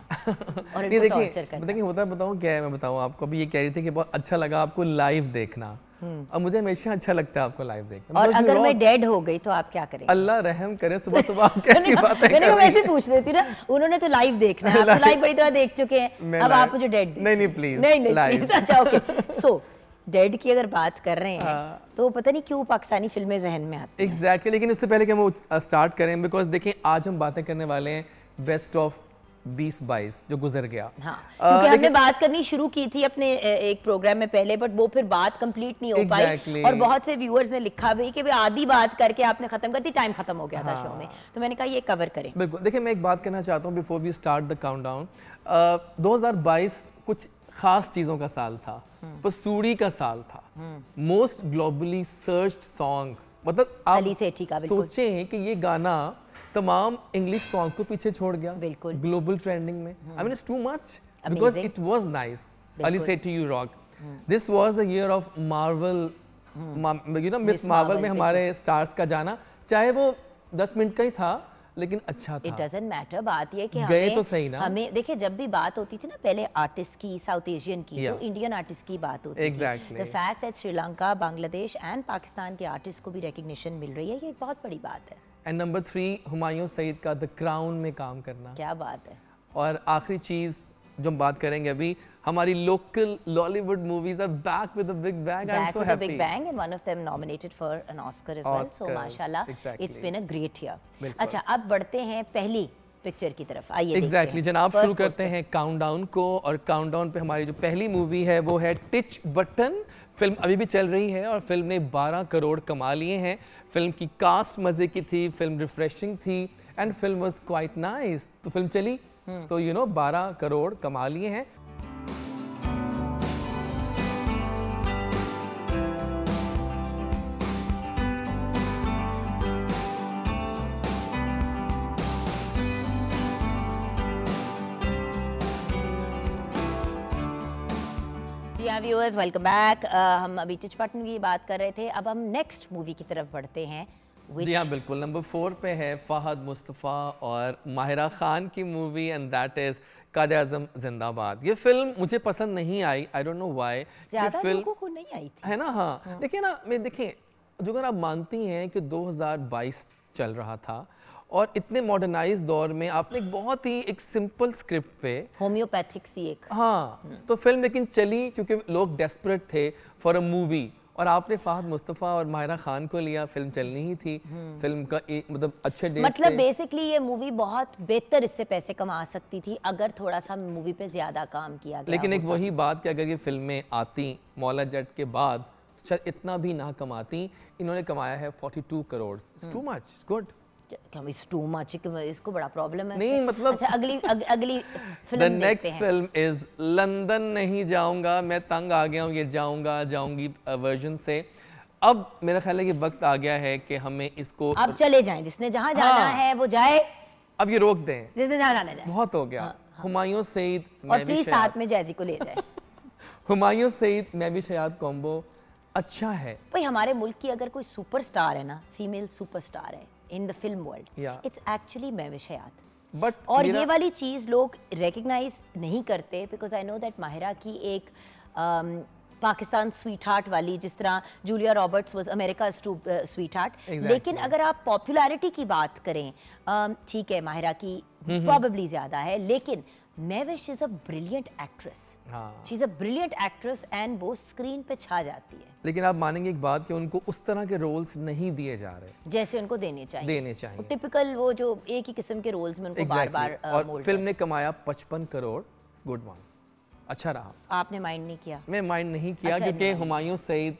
और इनको टॉर्चर करना। देखिए होता बताऊँ क्या है, मैं बताऊँ आपको। अभी ये कह रही थी कि बहुत अच्छा लगा आपको लाइव देखना, और मुझे हमेशा अच्छा लगता है आपको लाइव देखना। और अगर मैं डेड हो गई तो आप क्या करेंगे? अल्लाह रहम करे। सुबह सुबह आप कैसी बातें मैंने वैसे पूछ रही थी ना, उन्होंने तो लाइव देखना है, आप तो लाइव बड़ी तरह देख चुके हैं, अब आप मुझे डेड। नहीं प्लीज, नहीं प्लीज। अच्छा ओके। सो डेड की अगर बात कर रहे हैं तो पता नहीं क्यों पाकिस्तानी फिल्में जहन में आती हैं। एग्जैक्टली। लेकिन उससे पहले कि हम स्टार्ट करें, बिकॉज देखिए आज हम बातें करने वाले हैं बेस्ट ऑफ 2022 जो गुजर गया। हाँ, क्योंकि हमने बात करनी शुरू की थी अपने एक प्रोग्राम में पहले, बट वो फिर बात कंप्लीट नहीं हो पाई और बहुत से व्यूअर्स ने लिखा भी कि आधी बात करके आपने खत्म कर दी, टाइम खत्म हो गया था शो में, तो मैंने कहा ये कवर करें। बिल्कुल। देखिए मैं एक बात कहना चाहता हूँ before we start the countdown. 2022 कुछ खास चीजों का साल था, पसूड़ी का साल था, मोस्ट ग्लोबली सर्च्ड सॉन्ग। मतलब आप सोचें कि ये गाना तमाम इंग्लिश सॉन्ग्स को पीछे छोड़ गया, बिल्कुल ग्लोबल ट्रेंडिंग में। I mean it's too much. because Amazing. it was nice. Ali बिल्कुल। said to you, Rock, this was a year of Marvel. You know, Miss Marvel में हमारे स्टार्स का जाना, चाहे वो 10 मिनट का ही था, लेकिन अच्छा था। इट डजंट मैटर, बात ये कि गए तो सही ना। हमें देखिए, जब भी बात होती थी ना पहले आर्टिस्ट की, साउथ एशियन की, तो इंडियन आर्टिस्ट की बात होती Exactly. थी। The fact that Sri Lanka, Bangladesh and Pakistan के आर्टिस्ट को भी रिकग्निशन मिल रही है, ये एक बहुत बड़ी बात है। एंड नंबर 3, हुमायूं सईद का द क्राउन में काम करना। क्या बात है। और आखिरी चीज़ जो हम बात करेंगे अभी, हमारी local Lollywood movies are back with a big bang. I am so happy. Big bang and one of them nominated for an Oscar as well, so माशाल्लाह it's been a great year. अच्छा, अब बढ़ते हैं पहली पिक्चर की तरफ, आइए। Exactly जनाब, शुरू करते हैं काउंटडाउन को, और काउंटडाउन पे हमारी जो पहली मूवी है वो है टिच बटन। फिल्म अभी भी चल रही है और फिल्म ने 12 करोड़ कमा लिए हैं। फिल्म की कास्ट मज़े की थी, फिल्म रिफ्रेशिंग थी and film was quite nice. तो फिल्म चली तो 12 करोड़ कमा लिए हैं। Viewers, welcome back. हम अभी टिच बटन की बात कर रहे थे, अब हम नेक्स्ट मूवी की तरफ बढ़ते हैं। जी हाँ, बिल्कुल। नंबर 4 पे है फहद मुस्तफ़ा और माहिरा खान की movie, and that is Quaid-e-Azam जिंदाबाद। ये फिल्म मुझे पसंद नहीं आई, आई डोंट नो व्हाई। ज़्यादा लोगों को नहीं आई थी, है ना। हाँ, देखिए ना, देखिए, जो अगर आप मानती हैं कि 2022 चल रहा था और इतने मॉडर्नाइज दौर में आपने एक बहुत ही एक सिंपल स्क्रिप्ट पे, होम्योपैथिक सी एक, हाँ, तो फिल्म लेकिन चली क्योंकि लोग डेस्परेट थे फॉर अ मूवी, और आपने फहद मुस्तफ़ा और माहिरा खान को लिया। फिल्म चलनी ही थी। फिल्म का मतलब अच्छे डेट्स मतलब बेसिकली ये मूवी बहुत बेहतर इससे पैसे कमा सकती थी अगर थोड़ा सा मूवी पे ज्यादा काम किया गया। लेकिन एक वही बात कि अगर ये फिल्में आती मौला जट के बाद शायद इतना भी ना कमाती। इन्होंने कमाया है 42 crore. It's too much, it's good. It's too much, इसको बड़ा प्रॉब्लम है। नहीं मतलब अच्छा, अगली film The next film is London नहीं जाऊंगा, मैं तंग आ गया हूँ ये जाऊंगी वर्जन से। अब मेरा ख्याल है कि वक्त आ गया है कि हमें इसको अब चले जाएं, जिसने जहाँ जाना है वो जाए, अब ये रोक दें, जिसने जहाँ जाना जाए। बहुत हो गया। हुमायूं सईद, और प्लीज साथ में जैजी को ले जाए। हुमायूं सईद मैं भी शयाद कॉम्बो अच्छा है। भाई, हमारे मुल्क की अगर कोई सुपरस्टार है ना, फीमेल सुपरस्टार है in the film world, it's actually Mahwish Hayat. But और ये वाली चीज़ लोग रिकग्नाइज नहीं करते, because I know that Mahira की एक पाकिस्तान स्वीट हार्ट वाली, जिस तरह Julia Roberts was America sweetheart, लेकिन अगर आप पॉपुलैरिटी की बात करें, ठीक है माहिरा की प्रॉबेबली ज़्यादा है, लेकिन Mahwish is a brilliant actress. She is a brilliant actress and वो स्क्रीन पे छा जाती है। लेकिन आप मानेंगे एक बात कि उनको उस तरह के रोल्स नहीं दिए जा रहे जैसे उनको देने चाहिए। टिपिकल वो जो एक ही किस्म के रोल्स में उनको बार-बार और फिल्म ने कमाया 55 करोड़। गुड वन, अच्छा रहा। आपने माइंड नहीं किया? मैं माइंड नहीं किया क्योंकि हुमायूं सईद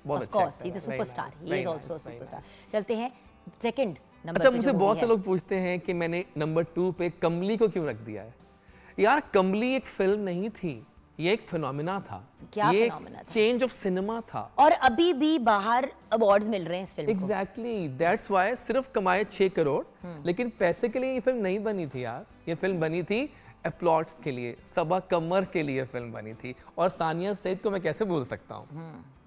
बहुत अच्छा है। He is a superstar, he is also a superstar. चलते हैं सेकंड नंबर पे। अच्छा, मुझे बहुत से लोग पूछते हैं कि मैंने नंबर 2 पे कमली को क्यों रख दिया है। यार, कमली एक फिल्म नहीं थी, ये एक फिनोमिना था। क्या फिनोमिना था? चेंज ऑफ सिनेमा था। और अभी भी बाहर अवार्ड्स मिल रहे हैं इस फिल्म को। एग्जैक्टली, दैट्स व्हाई सिर्फ कमाए 6 करोड़, लेकिन पैसे के लिए ये फिल्म नहीं बनी थी यार। ये फिल्म बनी थी एप्लॉट्स के लिए, सबा कमर के लिए फिल्म बनी थी, और सानिया सईद को मैं कैसे भूल सकता हूँ।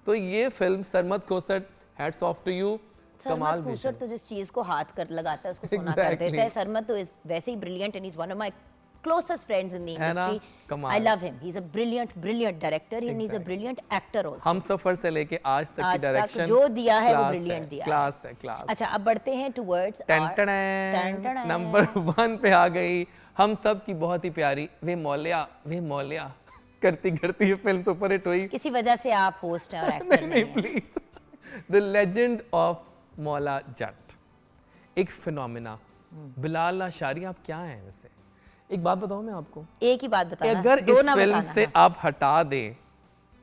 तो ये film Sarmad Khoosat, hats off to you. Kamal Khoosat तो जिस चीज को हाथ कर लगाता है उसको सोना कर देता है। सरमद तो वैसे ही brilliant and he is one of my closest friends in the industry. I love him. He's a brilliant director and he's a brilliant actor also. हम सफर से लेके आज तक की डायरेक्शन जो दिया है वो ब्रिलियंट दिया है। क्लास है, क्लास। अच्छा, अब बढ़ते हैं टुवर्ड्स नंबर 1 पे आ गई हम सब की बहुत ही प्यारी वे मौलिया करती करती ये फिल्म सुपर हिट हुई। किसी वजह से आप होस्ट हैं और एक्टर नहीं please. The legend of Maula जट, एक फिनोमिना। बिलाल अशारी, आप क्या हैं वैसे? एक बात बताऊं मैं आपको, एक ही बात बताना, अगर इस फिल्म से आप हटा दें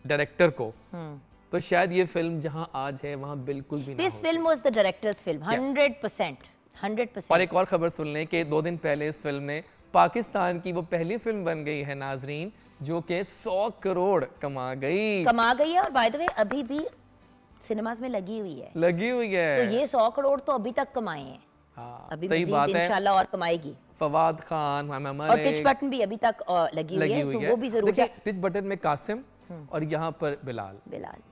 डायरेक्टर को, तो शायद ये फिल्म जहां आज है वहां बिल्कुल भी नहीं। This film was the directors film 100%। और एक और खबर सुन लें कि 2 दिन पहले इस फिल्म ने पाकिस्तान की वो पहली फिल्म बन गई है नाजरीन, जो कि 100 करोड़ कमा गई है। और बाय द वे अभी भी सिनेमास में लगी हुई है। तो ये 100 करोड़ तो अभी तक कमाए हैं। अभी सही बात है, इंशाल्लाह और कमाएगी। फवाद खान, और टिच बटन भी अभी तक लगी हुई है, सो वो भी जरूर है। टिच बटन में कासिम और यहाँ पर बिलाल,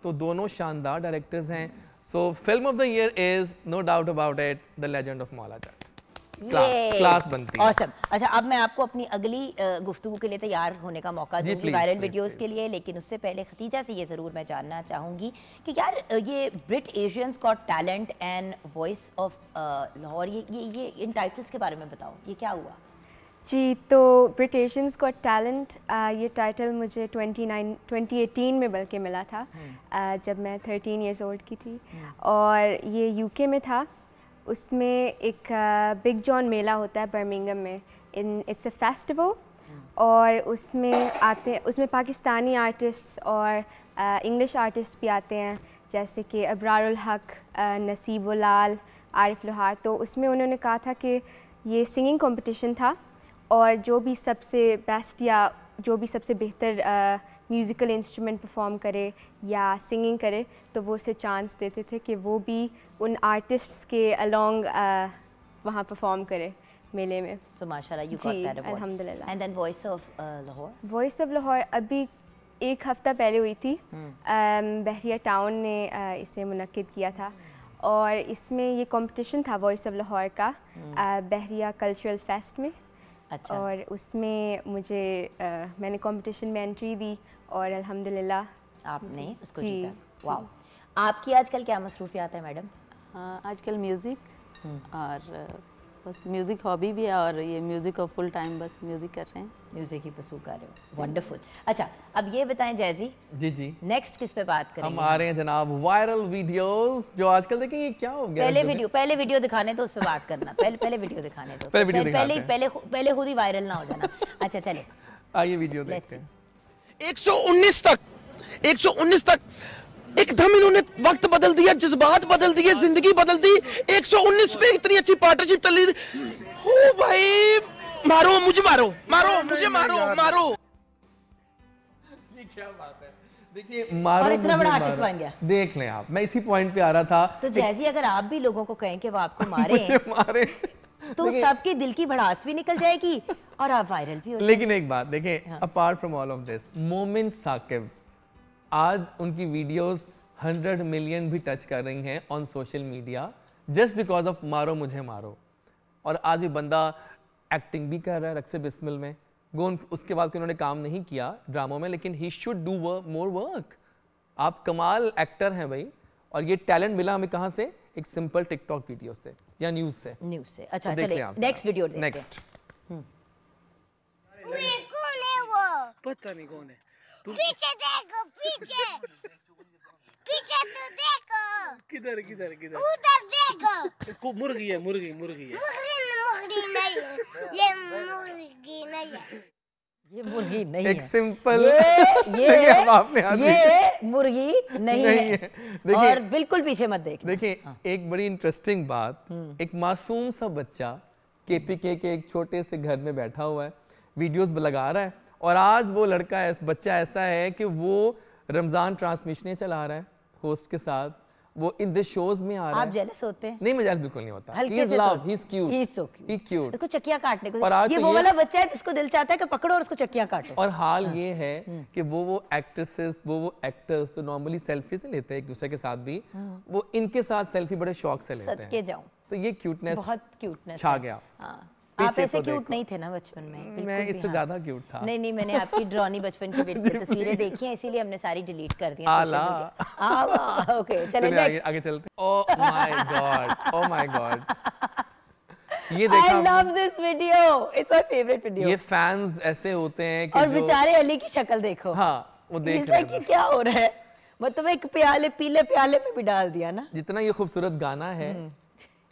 तो दोनों शानदार डायरेक्टर्स हैं। So film of the year is no doubt about it the legend of Maula Jatt. Class बनती है। Awesome. अच्छा, अब मैं आपको अपनी अगली गुफ्तगू के लिए तैयार होने का मौका दूंगी वायरल वीडियोस के लिए, लेकिन उससे पहले खतीजा से ये ज़रूर मैं जानना चाहूँगी कि यार ये Brit Asians got talent and voice of Lahore, ये इन टाइटल्स के बारे में बताओ, ये क्या हुआ? जी, तो ब्रिट एशियंस गॉट टैलेंट ये टाइटल मुझे 2018 में बल्कि मिला था, जब मैं 13 ईयर्स ओल्ड की थी, और ये यूके में था। उसमें एक बिग जॉन मेला होता है बर्मिंघम में, इट्स अ फेस्टिवल, और उसमें पाकिस्तानी आर्टिस्ट्स और इंग्लिश आर्टिस्ट भी आते हैं, जैसे कि अबरारुल हक, नसीबुल लाल, आरिफ लोहार। तो उसमें उन्होंने कहा था कि ये सिंगिंग कंपटीशन था, और जो भी सबसे बेस्ट या जो भी सबसे बेहतर म्यूज़िकल इंस्ट्रूमेंट परफॉर्म करे या सिंगिंग करे, तो वो उसे चांस देते थे कि वो भी उन आर्टिस्ट्स के अलोंग वहाँ परफॉर्म करे मेले में। So माशाल्लाह you got that award. अल्हम्दुलिल्लाह। And then Voice of Lahore? Voice of Lahore अभी एक हफ्ता पहले हुई थी, बहरिया टाउन ने इसे मुनक्किद किया था, और इसमें ये कंपटीशन था वॉइस ऑफ लाहौर का बहरिया कल्चरल फेस्ट में। अच्छा। और उसमें मुझे मैंने कंपटीशन में एंट्री दी और अल्हम्दुलिल्लाह आपने उसको जी, जीता। वाह। आपकी आजकल क्या मसरूफियात है मैडम? आजकल म्यूज़िक, और बस म्यूज़िक हॉबी भी है, और ये म्यूज़िक और फुल टाइम बस म्यूज़िक कर रहे हैं। म्यूजिक ही पसू कर रहे हो, वंडरफुल। अच्छा, अब ये बताएं जैजी, जी नेक्स्ट किस पे बात करेंगे? हम आ रहे हैं जनाब वायरल वीडियोस, जो आजकल देखेंगे क्या हो गया। पहले वीडियो दिखाने तो उस पे बात करना, पहले वीडियो दिखाने तो पहले खुद ही वायरल ना हो जाना। अच्छा चले, आइए वीडियो देखते हैं। 119 तक एकदम इन्होंने वक्त बदल दिया, जज्बात बदल दिए, जिंदगी बदल दी। 119 पे इतनी अच्छी पार्टनरशिप चली। हो भाई, मारो मुझे, मारो मुझे, मारो। ये क्या बात है, देखिए मारो, और इतना बड़ा आर्टिस्ट बन गया। देख लें आप, मैं इसी पॉइंट पे आ रहा था। तो जैसी अगर आप भी लोगों को कहें कि वो आपको मारे तो सबके दिल की भड़ास भी निकल जाएगी और आप वायरल भी हो जाएंगे। लेकिन एक बात देखें, apart from all of this, मोमिन साकिब आज उनकी वीडियोस 100 मिलियन भी टच कर रही हैं on social media, just because of मारो मुझे मारो। और आज भी बंदा एक्टिंग भी कर रहा है रक्से बिस्मिल में। गोन उसके बाद उन्होंने काम नहीं किया ड्रामों में, लेकिन he should do more work. आप कमाल एक्टर हैं भाई, और ये टैलेंट मिला हमें कहाँ से? एक सिंपल टिकटॉक वीडियो से या न्यूज़ से। अच्छा, तो चलिए नेक्स्ट वीडियो देखते हैं। नेक्स्ट। कौन है वो? पता नहीं कौन है। पीछे देखो, पीछे तो देखो। किधर उधर देखो। मुर्गी है। मुर्गी नहीं है, ये मुर्गी नहीं एक है। सिंपल ये मुर्गी नहीं है। देखिए, और बिल्कुल पीछे मत देखिए एक बड़ी इंटरेस्टिंग बात, एक मासूम सा बच्चा केपीके के एक छोटे से घर में बैठा हुआ है, वीडियोस लगा रहा है, और आज वो लड़का बच्चा ऐसा है कि वो रमजान ट्रांसमिशनें चला रहा है होस्ट के साथ, वो इन द शोज में आ रहा है। आप जेलस होते हैं? नहीं, मैं जेलस बिल्कुल नहीं होता। हल्के से तो he is cute, he is so cute. उसको चक्कियां काटने को, और ये वो वाला बच्चा है जिसको दिल चाहता है कि पकड़ो और उसको चक्कियां काटो। और हाल ये है कि वो एक्ट्रेसेस, वो एक्टर्स तो नॉर्मली सेल्फी से लेते हैं एक दूसरे के साथ भी, वो इनके साथ सेल्फी बड़े शौक से लेते हैं। सदके जाऊं, तो ये क्यूटनेस, बहुत क्यूटनेस छा गया। आप ऐसे क्यूट नहीं थे ना बचपन में? मैं इससे ज्यादा क्यूट था। नहीं, मैंने आपकी ड्रॉनी बचपन की तस्वीरें देखी हैं, इसीलिए हमने सारी डिलीट कर दी। ओके, चलिए आगे चलते। ओह माय गॉड, ये देखा। I love this video, it's my favorite video। ये फैंस ऐसे होते हैं कि और बेचारे अली की शक्ल देखो। हाँ, वो देख रहे हैं कि क्या हो रहा है, मतलब एक पीले प्याले में भी डाल दिया ना। जितना ये खूबसूरत गाना है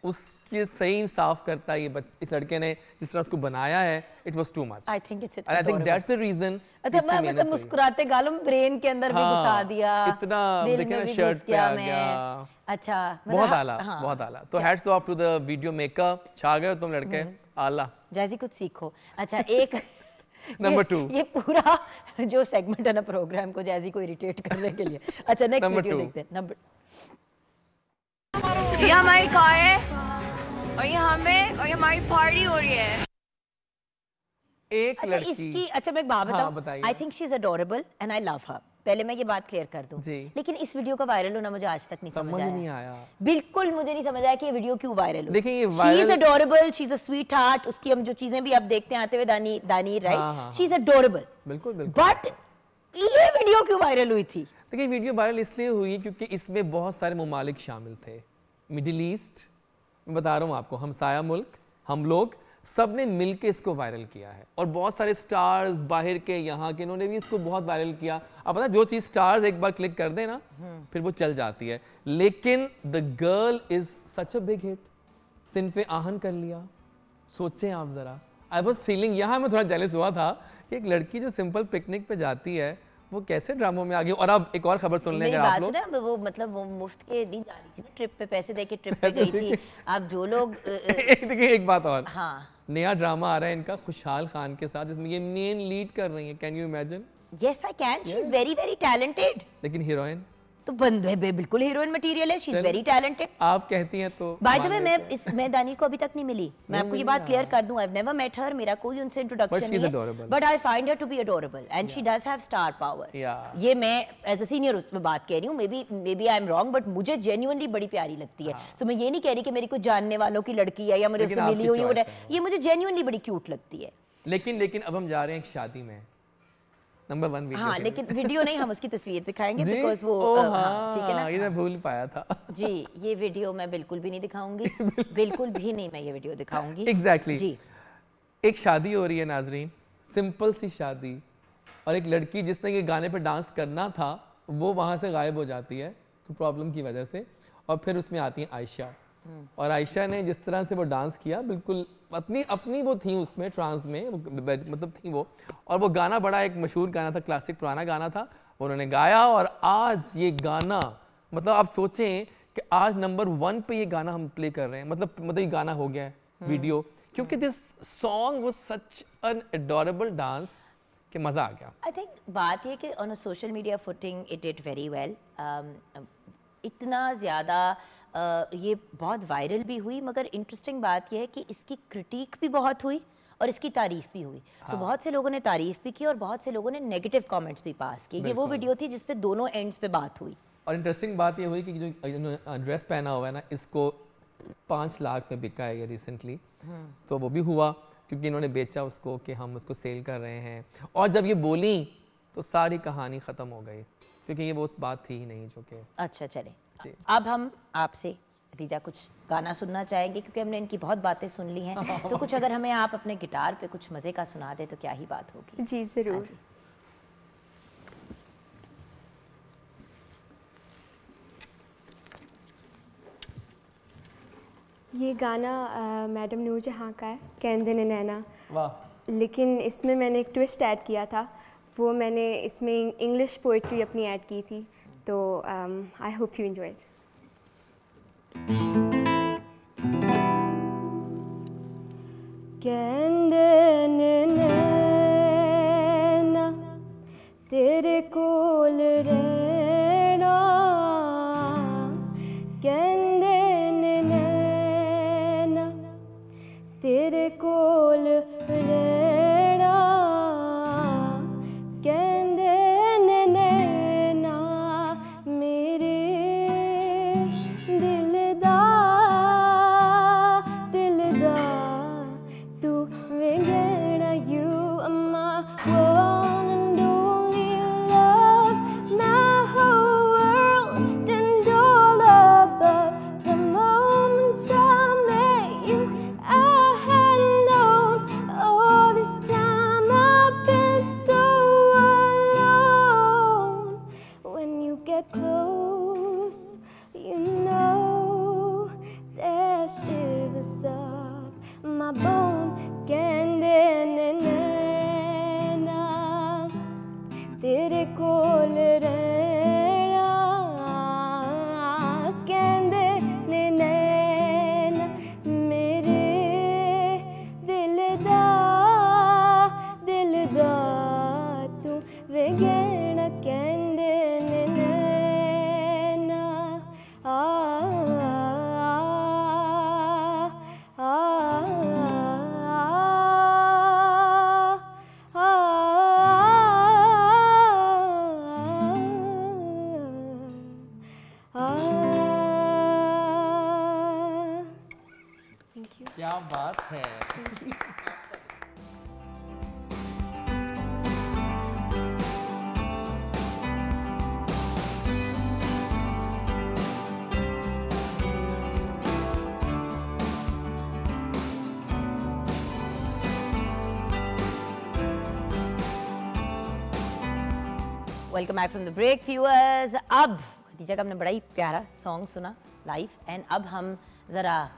उसकी सही इंसाफ करता है ये इस लड़के ने जिस तरह उसको बनाया है। It was too much. I think that's the reason. मतलब मुस्कुराते गालों ब्रेन के अंदर भी घुसा दिया, इतना दिल में भी घुस गया मैं। अच्छा, बहुत आला, बहुत आला। तो hats off to the video maker, छा गए तुम लड़के, आला। जैसी कुछ सीखो। अच्छा, एक नंबर 2, ये पूरा जो सेगमेंट है ना प्रोग्राम को जैसी को इरिटेट करने के लिए। अच्छा, नेक्स्ट वीडियो देखते हैं। नंबर, ये हमारी कार है और ये हमारी पार्टी हो रही है। एक अच्छा लड़की इसकी, अच्छा मैं एक बात बताऊं, बताइए। I think she is adorable and I love हर। पहले मैं ये बात क्लियर कर दूं, जी। लेकिन इस वीडियो का वायरल होना मुझे आज तक नहीं समझ नहीं आया। बिल्कुल मुझे नहीं समझ आया कि ये वीडियो क्यों वायरल हुई। देखिए ये she is adorable, she is a sweet heart. उसकी हम जो चीजें भी आप देखते हैं आते हुए दानीर राइट, शी इज अडोरेबल, बिल्कुल बिल्कुल। बट ये वीडियो क्यों वायरल हुई थी? देखिए वीडियो वायरल इसलिए हुई क्योंकि इसमें बहुत सारे ममालिक शामिल थे। मिडिल ईस्ट, मैं बता रहा हूँ आपको, हमसाया मुल्क, हम लोग सब ने मिल के इसको वायरल किया है। और बहुत सारे स्टार्स बाहर के, यहाँ के, इन्होंने भी इसको बहुत वायरल किया। अब पता है जो चीज़ स्टार्स एक बार क्लिक कर दे ना फिर वो चल जाती है। लेकिन the girl is such a big hit, Sinfe Aahan कर लिया। सोचें आप ज़रा, आई वॉज फीलिंग, यहाँ मैं थोड़ा जेलस हुआ था कि एक लड़की जो सिंपल पिकनिक पे जाती है वो कैसे ड्रामों में आ गई। और अब एक और खबर सुन लें अगर आप लोग, वो मतलब वो मुफ्त के नहीं जा रही थी ना ट्रिप पे, पैसे दे के ट्रिप पे गई थी। अब जो लोग देखिए एक बात और, हाँ नया ड्रामा आ रहा है इनका खुशहाल खान के साथ, जिसमें ये मेन लीड कर रही है। Can you imagine? Yes I can, she is very very talented. लेकिन हीरोइन तो बिल्कुल हीरोइन मटेरियल है, शी इज वेरी टैलेंटेड। आप कहती हैं तो बाय द वे मैं दानी को अभी तक नहीं मिली, मैं आपको ये बात क्लियर कर दूं, I have never met her, मेरा कोई उनसे इंट्रोडक्शन नहीं है, but I find her to be adorable and she does have star power. ये मैं एज अ सीनियर उसमें बात कह रही हूँ, maybe I am wrong, but मुझे जेन्युइनली बड़ी प्यारी लगती है। सो मैं ये नहीं कह रही कि मेरी कुछ जानने वालों की लड़की है या मेरे उससे मिली हुई है, ये मुझे जेन्युइनली बड़ी क्यूट लगती है। लेकिन अब हम जा रहे हैं एक शादी में, नंबर 1 वीडियो। हाँ लेकिन वीडियो नहीं, हम उसकी तस्वीर दिखाएंगे बिकॉज़ वो ठीक है ना, ये मैं भूल पाया था। जी ये वीडियो मैं बिल्कुल भी नहीं दिखाऊंगी, बिल्कुल भी नहीं मैं ये वीडियो दिखाऊंगी। एग्जैक्टली जी, एक शादी हो रही है नाजरीन, सिंपल सी शादी, और एक लड़की जिसने ये गाने पे डांस करना था वो वहाँ से गायब हो जाती है प्रॉब्लम की वजह से। और फिर उसमें आती है आयशा, और आयशा ने जिस तरह से वो डांस किया, बिल्कुल अपनी वो थी उसमें ट्रांस में, मतलब थी वो। और वो गाना बड़ा एक मशहूर गाना था, क्लासिक पुराना गाना था, उन्होंने गाया। और आज ये गाना, मतलब आप सोचें कि आज नंबर 1 पे ये गाना हम प्ले कर रहे हैं, मतलब ये गाना हो गया है वीडियो, क्योंकि this song was such an adorable dance कि मज़ा आ गया। आई थिंक बात ये कि on a social media footing it did very well, इतना ज़्यादा ये बहुत वायरल भी हुई, मगर इंटरेस्टिंग बात यह है कि इसकी क्रिटिक भी बहुत हुई और इसकी तारीफ भी हुई। सो बहुत से लोगों ने तारीफ भी की और बहुत से लोगों ने नेगेटिव कमेंट्स भी पास किए। ये वो वीडियो थी जिस पे दोनों एंड्स पे बात हुई। और इंटरेस्टिंग बात ये हुई कि जो ड्रेस पहना हुआ है ना, इसको 5 लाख में बिका है ये रिसेंटली, तो वो भी हुआ क्योंकि इन्होंने बेचा उसको कि हम उसको सेल कर रहे हैं। और जब ये बोली तो सारी कहानी ख़त्म हो गई, क्योंकि ये वो बात थी ही नहीं जो कि। अच्छा चले, अब हम आपसे रीजा कुछ गाना सुनना चाहेंगे, क्योंकि हमने इनकी बहुत बातें सुन ली हैं, तो कुछ अगर हमें आप अपने गिटार पे कुछ मज़े का सुना दे तो क्या ही बात होगी। जी ज़रूर। ये गाना मैडम नूरजहां का है, कहंदे ने नैना। वाह। लेकिन इसमें मैंने एक ट्विस्ट ऐड किया था, वो मैंने इसमें इंग्लिश पोइट्री अपनी ऐड की थी, तो I hope you enjoy it. कहंदे ने नैना तेरे कोल रहना, कहंदे ने नैना तेरे कोल रहना, कहंदे ने नैना मेरे दिल दा तू वेंगे क्या बात है। Welcome back from the break viewers. अब खदीजा का हमने बड़ा ही प्यारा सॉन्ग सुना लाइव, एंड अब हम ज़रा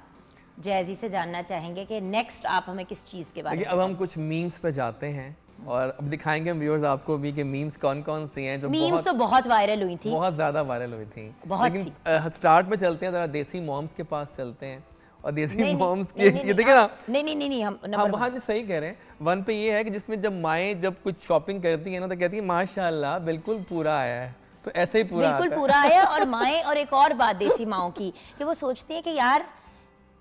जैज़ी से जानना चाहेंगे कि नेक्स्ट आप हमें किस चीज़ के बारे में। अब हम कुछ मीम्स पे जाते हैं और अब दिखाएंगे हम व्यूअर्स आपको भी कि मीम्स कौन कौन सी हैं जो मीम्स तो बहुत वायरल हुई थी, बहुत ज़्यादा वायरल हुई थी। बहुत लेकिन स्टार्ट में चलते हैं, ज़रा देसी मॉम्स के पास चलते हैं और देसी मॉम्स ये देखिए ना। नहीं हम वहाँ से सही कह रहे हैं। वन पे ये है कि जिसमें जब माएँ जब कुछ शॉपिंग करती है ना तो कहती है माशाल्लाह बिल्कुल पूरा आया है, तो ऐसे ही पूरा बिल्कुल पूरा आया। और माएँ, और एक और बात देसी माओं की कि वो सोचती है कि यार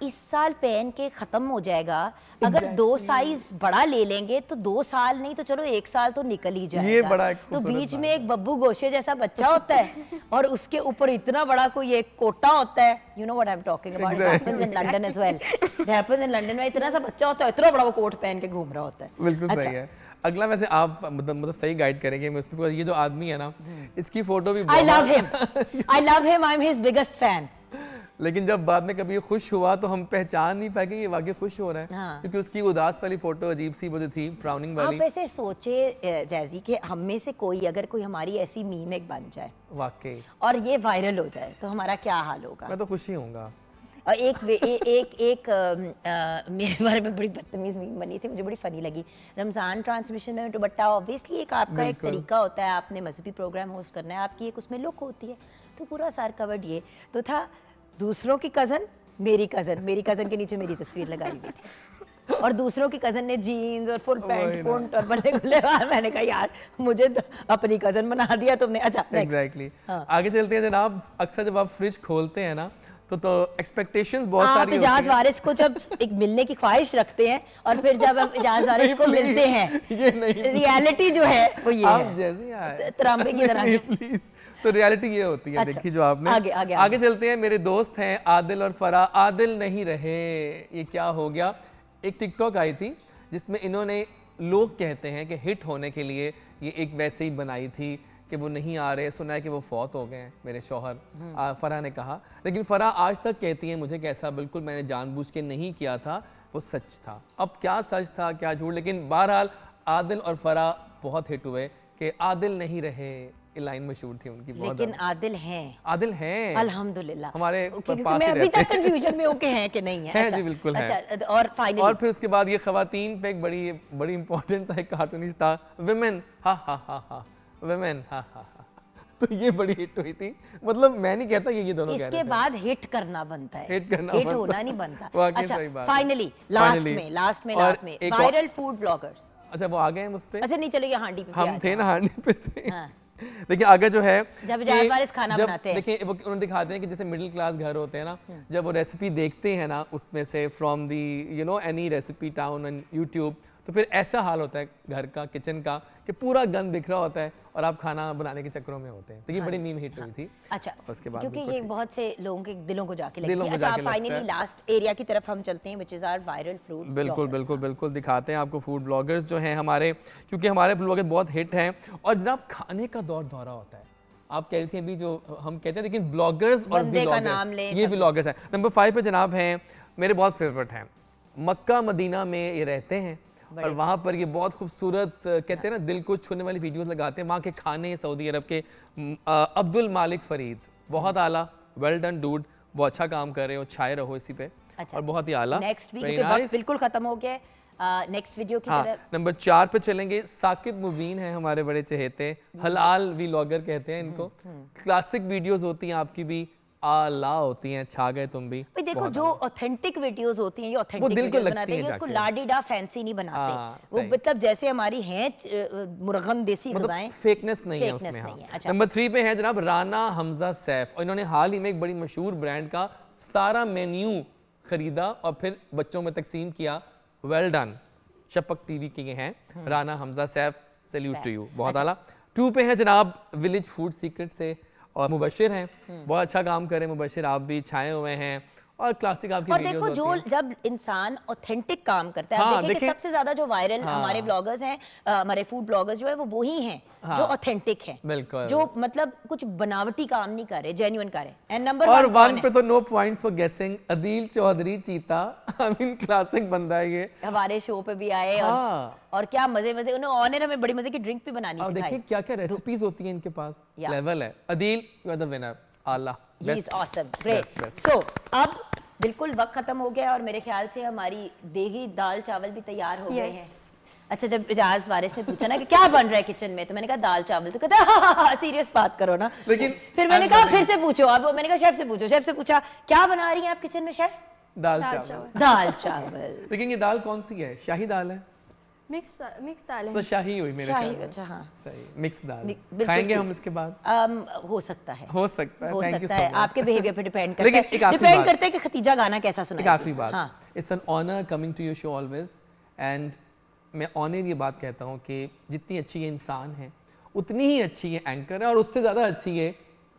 इस साल पहन के खत्म हो जाएगा, अगर 2 साइज बड़ा ले लेंगे तो 2 साल नहीं तो चलो 1 साल तो निकल ही जाएगा। ये बड़ा तो बीच में एक बब्बू गोशे जैसा बच्चा होता है और उसके ऊपर इतना बड़ा कोई एक कोटा होता है। You know what I am talking about, it happens in London as well. It happens in London में इतना सा बच्चा होता है, इतना बड़ा वो कोट पहन के घूम रहा होता है। बिल्कुल सही है। अगला वैसे आप मतलब सही गाइड करेंगे मुझे। ये जो आदमी है ना, इसकी फोटो भी I love him, I am his biggest fan. लेकिन जब बाद में कभी खुश हुआ तो हम पहचान नहीं पाए कि ये वाकई खुश हो रहा है। हाँ। क्योंकि उसकी उदास वाली फोटो अजीब सी मुझे थी, फ्राउनिंग वाली। आप ऐसे सोचे जैजी कि हम में से कोई अगर कोई हमारी ऐसी मीम एक बन जाए वाकई और ये वायरल हो जाए तो हमारा क्या हाल होगा। मैं तो खुश ही होऊंगा। और एक मेरे बारे में बड़ी बदतमीज मीम बनी थी, मुझे बड़ी फनी लगी। रमज़ान ट्रांसमिशन में दुपट्टा ऑब्वियसली एक आपका एक तरीका होता है, आपने मजहबी प्रोग्राम होस्ट करना है, आपकी एक उसमें लुक होती है, तो पूरा सर कवर्ड ये तो था। दूसरों की कज़न, मेरी कज़न के नीचे मेरी तस्वीर लगाई हुई थी और दूसरों की कज़न ने जीन्स और फुल पैंट पुंट और बल्ले गुल्ले। मैंने कहा यार मुझे तो अपनी कज़न बना दिया तुमने। अच्छा एग्जैक्टली। आगे चलते हैं जनाब। अक्सर जब आप फ्रिज खोलते हैं ना तो एक्सपेक्टेशंस बहुत सारी होती हैं। इजाज़ वारिस को जब एक मिलने की ख्वाहिश रखते हैं और फिर जब हम इजाज़ वारिस को मिलते हैं, रियलिटी जो है वो ये है तरांबे की तरह। तो रियलिटी ये होती है। अच्छा, देखिए जो आपने आगे चलते हैं। मेरे दोस्त हैं आदिल और फरा, आदिल नहीं रहे, ये क्या हो गया। एक टिकटॉक आई थी जिसमें इन्होंने, लोग कहते हैं कि हिट होने के लिए ये एक वैसे ही बनाई थी कि वो नहीं आ रहे, सुना है कि वो फौत हो गए हैं मेरे शौहर, फरा ने कहा। लेकिन फरा आज तक कहती है मुझे कैसा बिल्कुल मैंने जानबूझ के नहीं किया था, वो सच था। अब क्या सच था क्या झूठ, लेकिन बहरहाल आदिल और फरा बहुत हिट हुए कि आदिल नहीं रहे, लाइन मशहूर थी उनकी बहुत। लेकिन आदिल हैं अल्हम्दुलिल्लाह हमारे मैं अभी तक कंफ्यूजन में हूं कि हैं कि नहीं है। अच्छा, जी बिल्कुल है। अच्छा, और फाइनली और फिर उसके बाद ये खवातीन पे एक बड़ी इंपॉर्टेंट था, एक कार्टूनिस्ट था, विमेन हा हा हा हा, विमेन हा हा हा, तो ये बड़ी हिट हुई थी। मतलब मैं नहीं कहता ये दोनों कह रहे थे। इसके बाद हिट करना बनता है, हिट होना नहीं बनता। अच्छा, फाइनली लास्ट में वायरल फूड ब्लॉगर्स। अच्छा, वो आ गए हम उस पे। अच्छा नहीं चलो, ये हांडी पे हम थे ना, हांडी पे थे। देखिए आगे जो है जब इजाज़ वारिस खाना बनाते हैं, देखिए वो उन्होंने दिखाते हैं कि जैसे मिडिल क्लास घर होते हैं ना, जब वो रेसिपी देखते हैं ना उसमें से from the you know any recipe town on YouTube, तो फिर ऐसा हाल होता है घर का, किचन का, कि पूरा गंद बिखरा होता है और आप खाना बनाने के चक्करों में होते हैं। तो ये बड़ी मीम हिट हुई थी। अच्छा, उसके बाद क्योंकि ये बहुत से लोगों के दिलों को जाके लगती है। अच्छा, फाइनली लास्ट एरिया की तरफ हम चलते हैं, which is our viral food. बिल्कुल दिखाते हैं आपको फूड ब्लॉगर्स जो हैं हमारे, क्योंकि हमारे ब्लॉगर बहुत हिट हैं और जनाब खाने का दौरा होता है। आप कह रही थी अभी जो हम कहते हैं, लेकिन ब्लॉगर्स और ये ब्लॉगर्स हैं। नंबर 5 पे जनाब हैं मेरे बहुत फेवरेट हैं, मक्का मदीना में ये रहते हैं और वहाँ पर ये बहुत खूबसूरत कहते हैं ना दिल को छूने वाली वीडियोस लगाते हैं वहाँ के खाने। सऊदी अरब के अब्दुल मालिक फरीद, बहुत आला, वेल डन डूड, बहुत अच्छा काम कर रहे हो, छाए रहो इसी पे। अच्छा, और बहुत ही आला। नेक्स्ट वीक वक्त बिल्कुल खत्म हो गया, नेक्स्ट वीडियो की तरफ नंबर 4 पे चलेंगे। साकिब मुबीन है हमारे बड़े चहेते, हलाल व्लॉगर कहते हैं इनको। क्लासिक वीडियोस होती हैं आपकी भी, आला होती हैं, छा गए तुम भी। देखो जो ऑथेंटिक वीडियोस होती हैं, ये ऑथेंटिक वीडियोस बनाते हैं, उसको लाडीडा फैंसी नहीं बनाते। वो मतलब जैसे हमारी हैं मुर्गन देसी गज़ाएं, फेकनेस नहीं है उसमें। अच्छा, नंबर 3 पे है जनाब राना हमजा सैफ, और इन्होंने हाल ही में एक बड़ी मशहूर ब्रांड का सारा मेन्यू खरीदा और फिर बच्चों में तकसीम किया। वेल डन, शपक टीवी के हैं Rana Hamza Saif, salute to you, बहुत आला। 2 पे है जनाब विलेज फूड सीक्रेट से और मुबशिर हैं, बहुत अच्छा काम कर रहे हैं मुबशिर, आप भी छाए हुए हैं और क्लासिक आपकी और वीडियोस देखो जो होती हैं। जब इंसान ऑथेंटिक काम करता है, हाँ, आप देखिए कि देखिए- सबसे ज्यादा जो वायरल हाँ। हमारे ब्लॉगर्स हैं, हमारे फूड ब्लॉगर्स जो है वो ही हैं हाँ। जो ऑथेंटिक हैं, बिल्कुल। जो मतलब कुछ बनावटी काम नहीं कर रहे, जेन्युइन कर रहे हैं। एंड नंबर और 1 1 पे तो नो पॉइंट्स फॉर गेसिंग, अदील चौधरी चीता। आई मीन क्लासिक बंदा है ये। हमारे शो पे भी आए और क्या मजे मजे, उन्होंने ऑनर हमें बड़ी मजे की ड्रिंक भी बनानी और सिखाई। देखिए क्या क्या रेसिपीज होती हैं इनके पास, Yeah. लेवल है। Adeel you are the winner, आला। He is awesome, great. So अब बिल्कुल वक्त खत्म हो गया और मेरे ख्याल से हमारी देगी दाल चावल भी तैयार हो गए हैं। अच्छा, जब इजाज वारिस ने पूछा ना कि क्या बन रहा है किचन में, तो मैंने कहा दाल चावल, तो कहता है सीरियस बात करो ना। लेकिन फिर मैंने कहा फिर से पूछो, अब मैंने कहा शेफ से पूछो। शेफ से पूछा क्या बना रही हैं आप किचन में शेफ? दाल चावल। दाल चावल। लेकिन ये दाल कौन सी है? शाही दाल है? मिक्स दाल है। तो शाही हुई मेरे शाही, ख्याल में। अच्छा हाँ सही, मिक्स दाल। बिल्कुल खाएंगे ठीक। हम इसके बाद? हो सकता है, हो सकता है। हो Thank you सकता so है, much. आपके बिहेवियर पे डिपेंड करता लेकिन है। एक आखिरी डिपेंड बात। करता है कि खतीजा गाना कैसा सुनाएगी। एक आखिरी बात, हाँ। It's an honour coming to your show always, and मैं ऑनर ये बात कहता हूँ कि जितनी अच्छी ये इंसान है उतनी ही अच्छी ये एंकर है, और उससे ज़्यादा अच्छी ये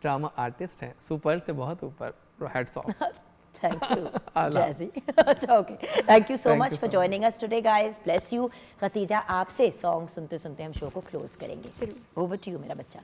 ड्रामा आर्टिस्ट है। सुपर से बहुत ऊपर, heads of. Thank you, Jazzy. अच्छा, okay. Thank you so much for joining us today, guys. Bless you. Khatija, आपसे सॉन्ग सुनते सुनते हम शो को क्लोज करेंगे। Over to you, मेरा बच्चा।